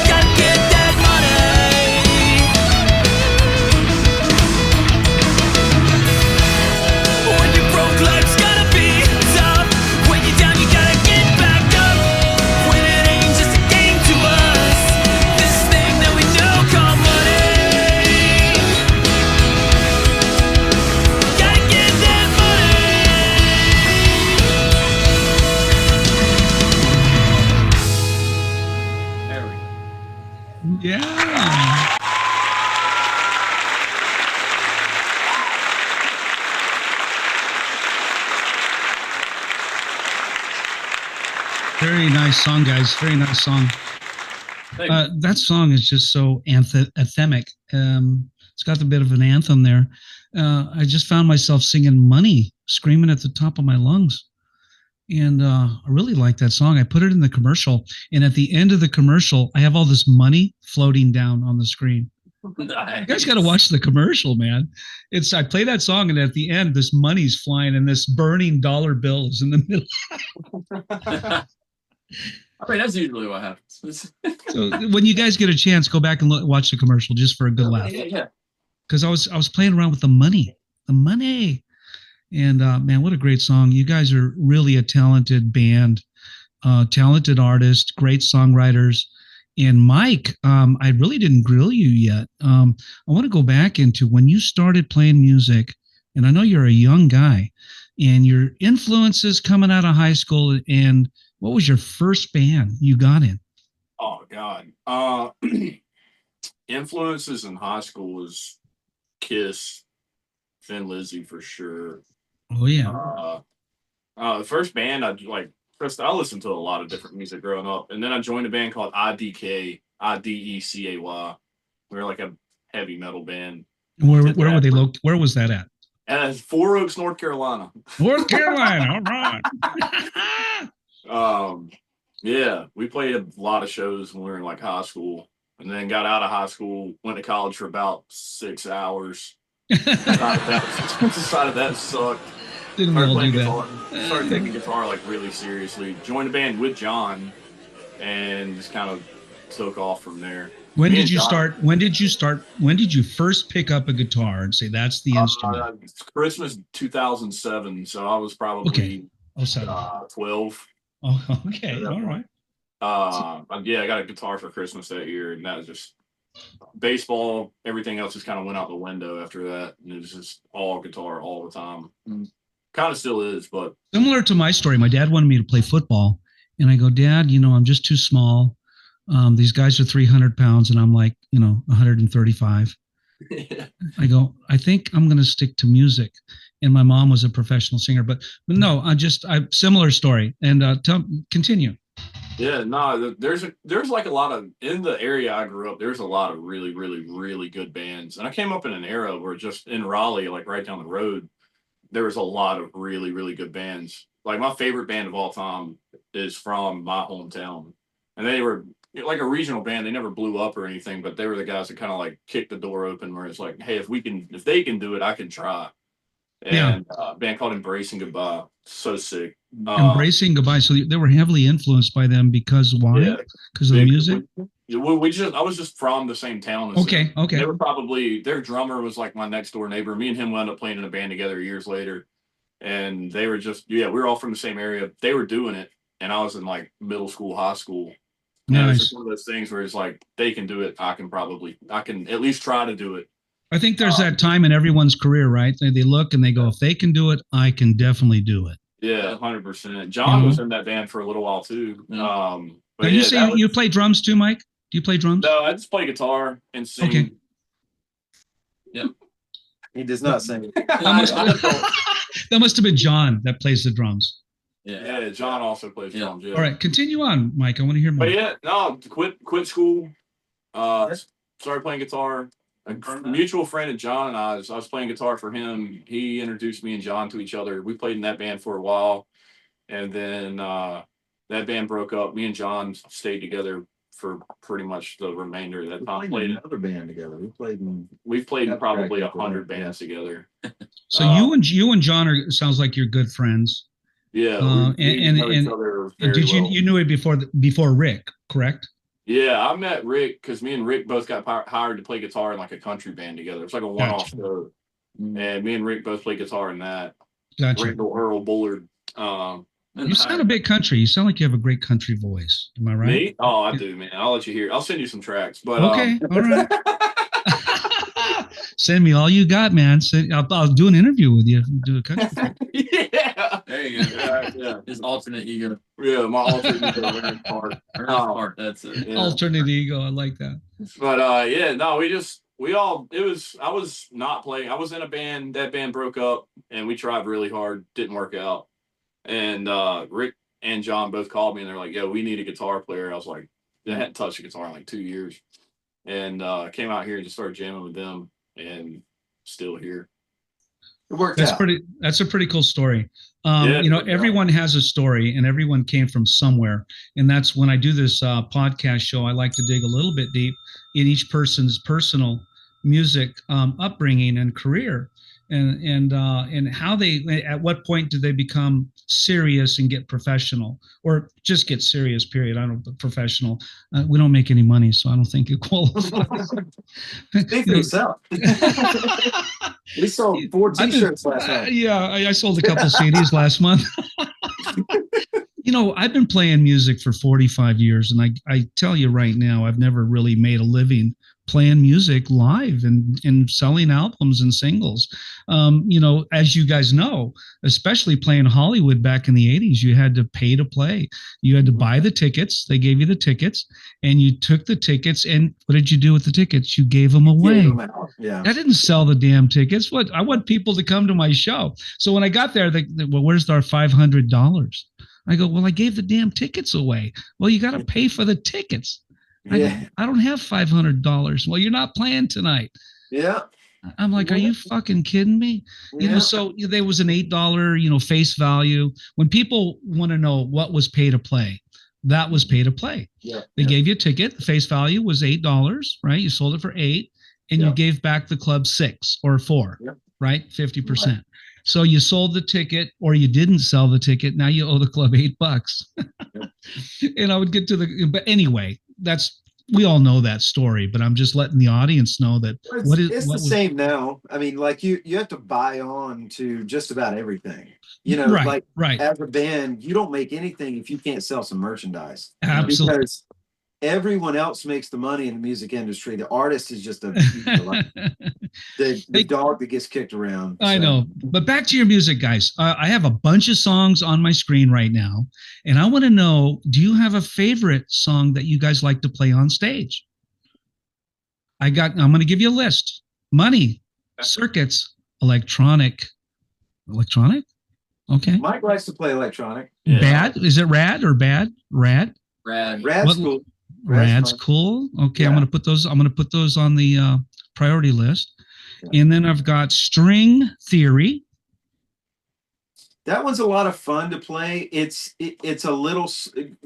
Gotta get that money. When you're broke, life's gonna be tough. When you're down, you gotta get back up. When it ain't just a game to us, this thing that we know called money. Gotta get that money. There we go. Yeah. Very nice song, guys. Very nice song. Thank you. That song is just so anthemic. It's got a bit of an anthem there. I just found myself singing "Money," screaming at the top of my lungs. And I really like that song. I put it in the commercial, and at the end of the commercial, I have all this money floating down on the screen. You guys got to watch the commercial, man. I play that song, and at the end, this money's flying, and this burning dollar bill is in the middle. I mean, that's usually what happens. So when you guys get a chance, go back and watch the commercial just for a good laugh. Yeah. Because I was playing around with the money, and man, what a great song! You guys are really a talented band, talented artist, great songwriters. And Mike, I really didn't grill you yet. I want to go back into when you started playing music, and I know you're a young guy, and your influences coming out of high school. And what was your first band you got in? Oh God. Influences in high school was Kiss, Thin Lizzy for sure. Oh yeah. The first band I like. First, I listened to a lot of different music growing up, and then I joined a band called IDK, IDECAY. We were like a heavy metal band. Where were they located? Where was that at? At Four Oaks, North Carolina. North Carolina. All right. Yeah, we played a lot of shows when we were in like high school, and then got out of high school, went to college for about 6 hours. Decided that sucked. Didn't we all do that? Started taking guitar like really seriously. Joined a band with John, and just kind of took off from there. When did you start? When did you first pick up a guitar and say that's the instrument? Christmas 2007. So I was probably 12. Oh, okay, all right. Yeah, I got a guitar for Christmas that year, and that was just baseball. Everything else just kind of went out the window after that, and it was just all guitar all the time. Kind of still is, but similar to my story. My dad wanted me to play football, and I go, Dad, I'm just too small. These guys are 300 pounds, and I'm like, 135. I go, I think I'm going to stick to music. And my mom was a professional singer, but no, similar story. And continue. Yeah, no, there's like a lot of, in the area I grew up, there's a lot of really, really, really good bands. And I came up in an era where just in Raleigh, like right down the road, there was a lot of really, really good bands. Like my favorite band of all time is from my hometown. And they were like a regional band. They never blew up or anything, but they were the guys that kind of like kicked the door open where it's like, hey, if they can do it, I can try. And a band called Embracing Goodbye. So sick. Embracing Goodbye. So they were heavily influenced by them because why? Because of the music? I was just from the same town as them. Okay. They were probably, their drummer was like my next door neighbor. Me and him wound up playing in a band together years later. And they were just, we were all from the same area. They were doing it. And I was in like middle school, high school. And it was just one of those things where it's like, they can do it. I can at least try to do it. I think there's that time in everyone's career, right? They look and they go, if they can do it, I can definitely do it. Yeah, 100%. John was in that band for a little while too. Now you say you play drums too, Mike? Do you play drums? No, I just play guitar and sing. Okay. Yep. He does not sing. That must have been John that plays the drums. Yeah, John also plays drums. Yeah. All right, continue on, Mike. I want to hear more. But yeah, no, quit school. Started playing guitar. A mutual friend of John and I was playing guitar for him. He introduced me and John to each other. We played in that band for a while, and then that band broke up. Me and John stayed together for pretty much the remainder of that time. We played in another band together. We've played in probably 100 bands together. So you and John sounds like you're good friends. Yeah, and did you knew it before Rick, correct? Yeah, I met Rick because me and Rick both got hired to play guitar in like a country band together. It's like a one-off show, and me and Rick both play guitar in that. Gotcha. Randall Earl Bullard. You sound a bit country. You sound like you have a great country voice. Am I right? Me? Oh, I do, man. I'll let you hear. I'll send you some tracks. But okay, all right. Send me all you got, man. I'll do an interview with you. Do a country. Yeah. There you go. Yeah. His alternate ego. Yeah, my alternate ego part. Part. That's it. Yeah. Alternate ego. I like that. But I was not playing. I was in a band. That band broke up, and we tried really hard. Didn't work out. And Rick and John both called me, and they're like, "Yo, we need a guitar player." I was like, I hadn't touched a guitar in like 2 years, and came out here and just started jamming with them, and still here. It worked out. That's a pretty cool story. Everyone has a story, and everyone came from somewhere. And that's when I do this podcast show, I like to dig a little bit deep in each person's personal music upbringing and career, and how they, at what point do they become serious and get professional, or just get serious, period. I don't professional. We don't make any money, so I don't think it qualifies. Speak for yourself. We sold 4 T-shirts last night. I sold a couple CDs last month. I've been playing music for 45 years, and I tell you right now, I've never really made a living playing music live and selling albums and singles. As you guys know, especially playing Hollywood back in the 80s, you had to pay to play. You had to buy the tickets. They gave you the tickets, and you took the tickets, and what did you do with the tickets? You gave them away. Yeah. I didn't sell the damn tickets. I want people to come to my show. So when I got there, well, where's our $500? I go, well, I gave the damn tickets away. Well, you got to pay for the tickets. I don't have $500. Well, you're not playing tonight. Yeah. I'm like, are you fucking kidding me? Yeah. So there was an $8, face value. When people want to know what was pay to play, that was pay to play. Yeah. They gave you a ticket. The face value was $8, right? You sold it for $8, and you gave back the club $6 or $4, right? 50%. Right. So you sold the ticket, or you didn't sell the ticket. Now you owe the club $8. And I would get to but anyway, we all know that story, but I'm just letting the audience know that it's the same now. I mean, like you have to buy on to just about everything. Right. As a band, you don't make anything if you can't sell some merchandise. Absolutely. Because everyone else makes the money in the music industry. The artist is just the dog that gets kicked around. I know. But back to your music, guys. I have a bunch of songs on my screen right now, and I want to know, do you have a favorite song that you guys like to play on stage? I'm going to give you a list. Money, circuits, electronic. Okay. Mike likes to play electronic. Yeah. Bad? Is it rad or bad? Rad? Rad's cool. Rad's cool. Okay, yeah. I'm gonna put those on the priority list. Yeah. And then I've got string theory. That one's a lot of fun to play. It's a little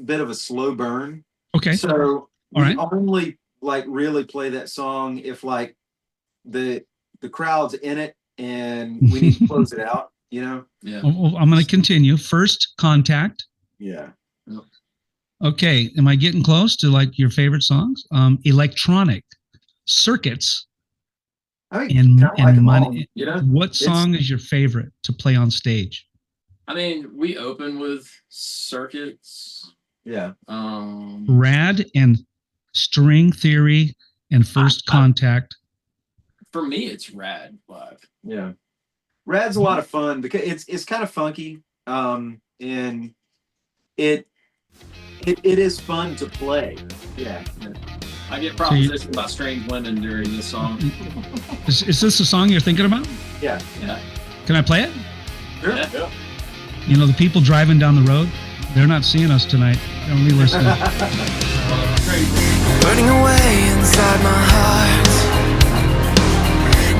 bit of a slow burn. Okay. So only really play that song if the crowd's in it and we need to close it out. Yeah. Well, I'm gonna continue. First contact. Yeah. Okay, am I getting close to like your favorite songs? Electronic circuits I mean, and money. All, you know, what song is your favorite to play on stage? I mean, we open with circuits. Yeah. Rad and String Theory and First Contact. For me, it's Rad live. Yeah. Rad's a lot of fun because it's kind of funky. And it is fun to play. Yeah. I get propositioned by strange women during this song. Is this the song you're thinking about? Yeah. Yeah. Can I play it? Sure. Yeah. You know, the people driving down the road, they're not seeing us tonight. They're only listening. Burning away inside my heart.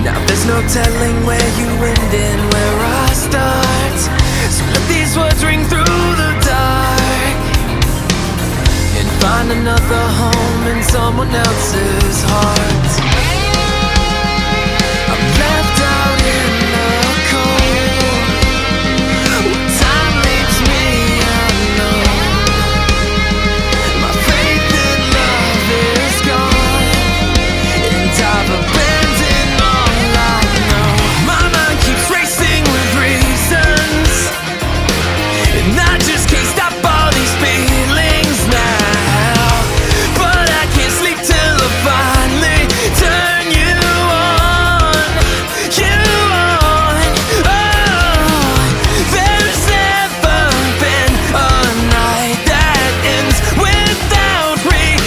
Now there's no telling where you end and where I start. So let these words ring through the dark and find another home in someone else's heart. I'm left out in the cold. What time leaves me alone. My faith in love is gone, and I've abandoned all I know. My mind keeps racing with reasons, and I just can't stop all these feelings now. But I can't sleep till I finally turn you on, you on. Oh, there's never been a night that ends without regrets.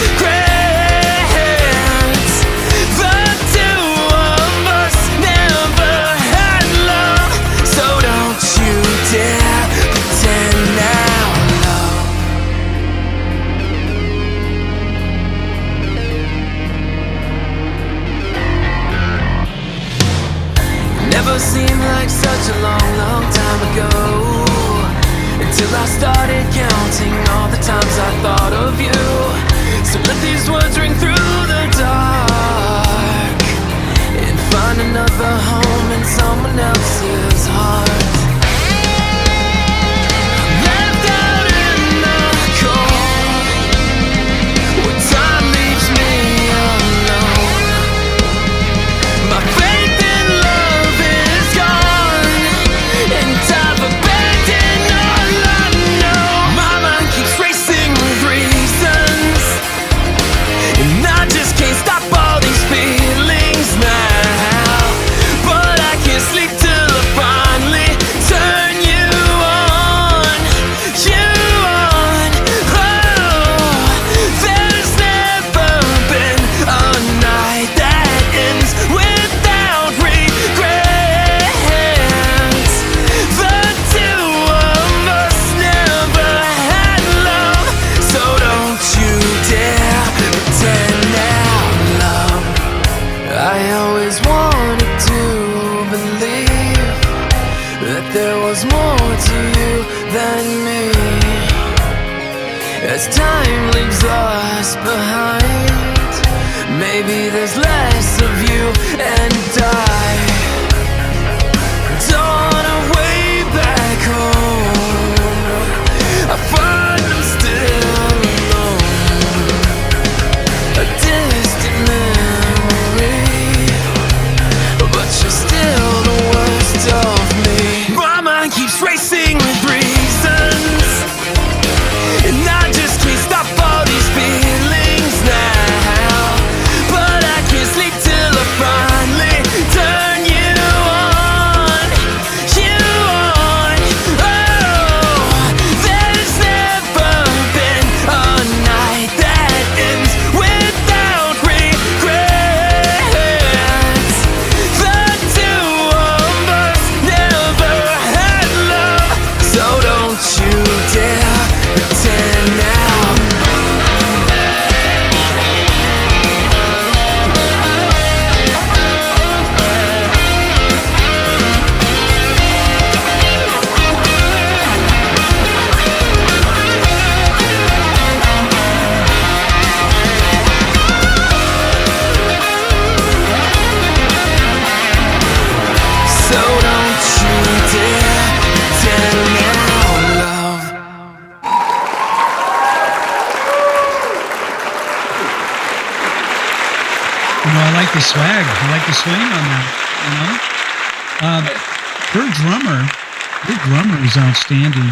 The two of us never had love, so don't you dare pretend now, love. Never seemed like such a long, long time ago, until I started counting all the times I thought of you. So let these words ring through the dark and find another home in someone else's heart. Left out in the cold. What time leaves me alone. My faith in love is gone, and I've abandoned all I know. My mind keeps racing with reasons, and I just can't stop all these feelings now. But I can't sleep till I finally turn you on, you on. Oh, there's never been a night that ends without regrets. The two of us never had love, so don't you dare pretend now, love. I always wanted to believe that there was more to you than me. As time leaves us behind, maybe there's less of you and I. Don't wanna way back home, I find I'm still alone, a distant memory, but you're still the worst of me. My mind keeps racing with reasons, and I just can't stop all these feelings now. But I can't sleep till I finally turn you like the swag. I like the swing on that. Your drummer is outstanding.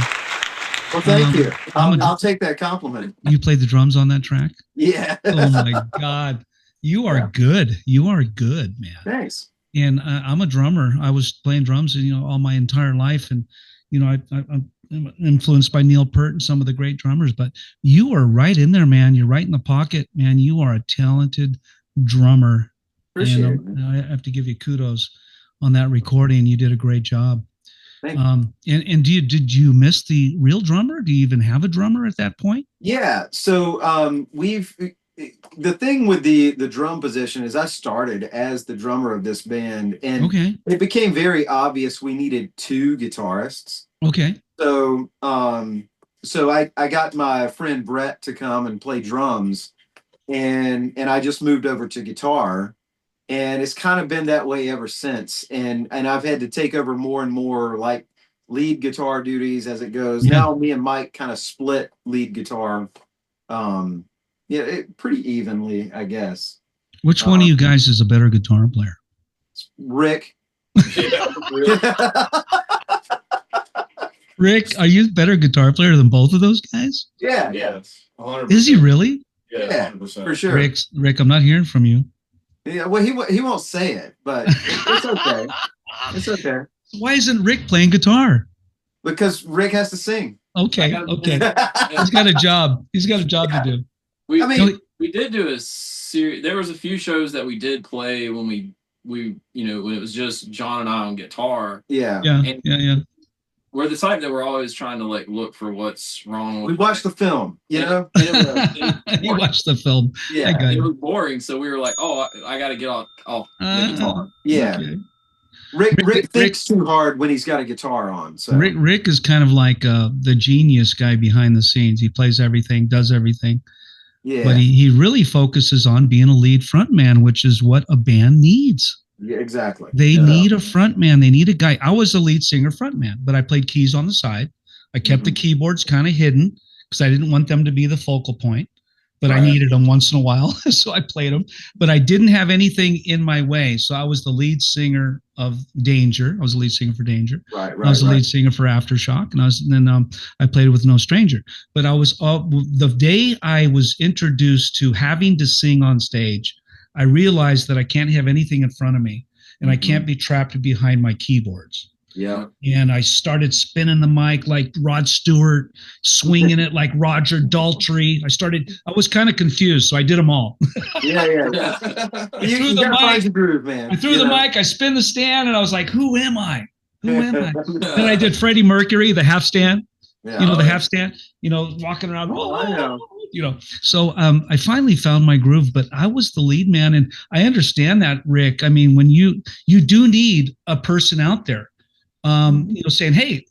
Well, thank you. I'll take that compliment. You played the drums on that track? Yeah. Oh my God. You are good. You are good, man. Thanks. And I'm a drummer. I was playing drums, all my entire life. And, I'm influenced by Neil Peart and some of the great drummers, but you are right in there, man. You're right in the pocket, man. You are a talented drummer. Appreciate it. I have to give you kudos on that recording. You did a great job. Thank you. And did you miss the real drummer? Do you even have a drummer at that point? Yeah. So the thing with the drum position is I started as the drummer of this band, and it became very obvious we needed two guitarists. Okay. So I got my friend Brett to come and play drums, and I just moved over to guitar. And it's kind of been that way ever since. And I've had to take over more and more like lead guitar duties as it goes. Yeah. Now me and Mike kind of split lead guitar. Pretty evenly, I guess. Which one of you guys is a better guitar player? Rick. Rick, are you a better guitar player than both of those guys? Yeah. Yes. 100%. Is he really? Yeah, 100%. For sure. Rick, I'm not hearing from you. Yeah, well, he won't say it, but it's okay. It's okay. Why isn't Rick playing guitar? Because Rick has to sing. Okay. He's got a job. He's got a job to do. We did do a series. There was a few shows that we did play when we when it was just John and I on guitar. Yeah. Yeah. We're the type that we're always trying to look for what's wrong. We watched the film, You watched the film. Yeah. It was boring, so we were like, "Oh, I got to get off the guitar." Yeah. Okay. Rick thinks too hard when he's got a guitar on. So Rick is kind of like the genius guy behind the scenes. He plays everything, does everything. Yeah. But he really focuses on being a lead frontman, which is what a band needs. Yeah, exactly. They need a frontman. They need a guy. I was a lead singer frontman, but I played keys on the side. I kept the keyboards kind of hidden because I didn't want them to be the focal point, but I needed them once in a while. So I played them, but I didn't have anything in my way. So I was the lead singer of Danger. I was the lead singer for Danger. I was the lead singer for Aftershock, and then I played with No Stranger. But I was the day I was introduced to having to sing on stage, I realized that I can't have anything in front of me, and I can't be trapped behind my keyboards. Yeah. And I started spinning the mic like Rod Stewart, swinging it like Roger Daltrey. I was kind of confused, so I did them all. Yeah. You gotta find your groove, man. I threw the mic, I spin the stand, and I was like, who am I? Then I did Freddie Mercury, the half stand. Yeah, half stand, walking around. I know. So I finally found my groove, but I was the lead man. And I understand that, Rick. I mean, when you do need a person out there, saying, hey,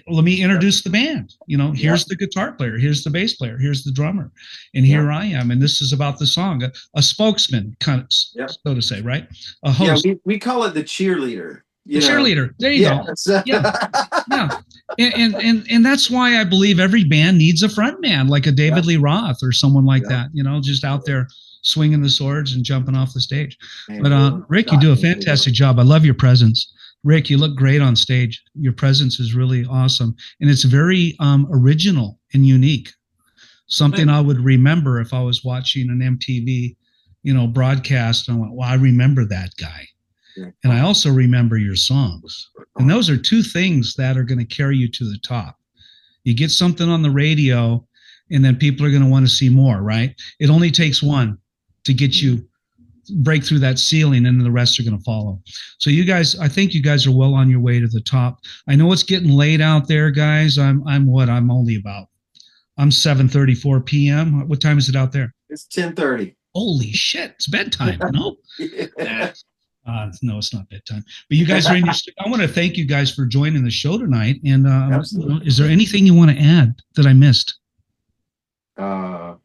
let me introduce the band. Here's the guitar player, here's the bass player, here's the drummer, and here I am. And this is about the song, a spokesman, kind of, so to say, right? A host. Yeah, we call it the cheerleader. Cheerleader. There you go. Yeah. And that's why I believe every band needs a front man, like a David Lee Roth or someone like that, just out there swinging the swords and jumping off the stage. But Rick, you do a fantastic job. I love your presence. Rick, you look great on stage. Your presence is really awesome. And it's very original and unique. Something I would remember if I was watching an MTV, broadcast. And I went, well, I remember that guy. And I also remember your songs. And those are two things that are going to carry you to the top. You get something on the radio, and then people are going to want to see more, right? It only takes one to get you break through that ceiling, and then the rest are going to follow. So you guys, I think you guys are well on your way to the top. I know it's getting late out there, guys. I'm 7:34 p.m. What time is it out there? It's 10:30. Holy shit, it's bedtime. No? No, it's not bedtime. But you guys are in your. I want to thank you guys for joining the show tonight. And is there anything you want to add that I missed? No,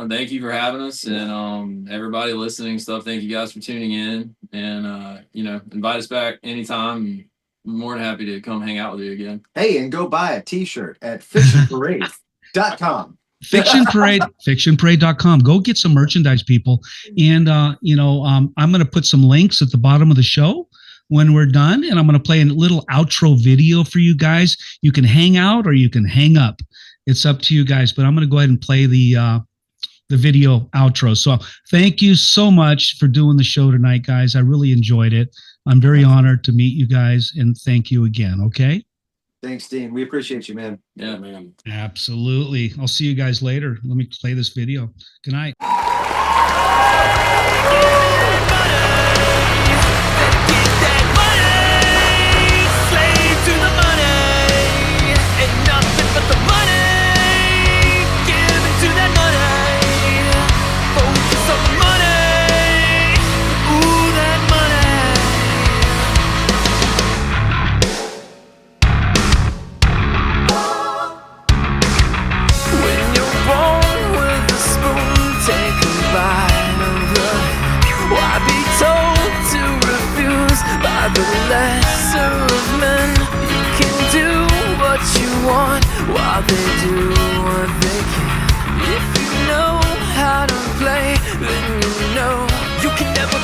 thank you for having us, and everybody listening and stuff. Thank you guys for tuning in, and invite us back anytime. I'm more than happy to come hang out with you again. Hey, and go buy a T-shirt at fictionparade.com. fictionparade.com. Go get some merchandise, people. And, I'm going to put some links at the bottom of the show when we're done. And I'm going to play a little outro video for you guys. You can hang out or you can hang up. It's up to you guys. But I'm going to go ahead and play the video outro. So thank you so much for doing the show tonight, guys. I really enjoyed it. I'm very honored to meet you guys. And thank you again. Okay. Thanks, Dean. We appreciate you, man. Yeah, man. Absolutely. I'll see you guys later. Let me play this video. Good night. The lesser of men, you can do what you want while they do what they can. If you know how to play, then you know you can never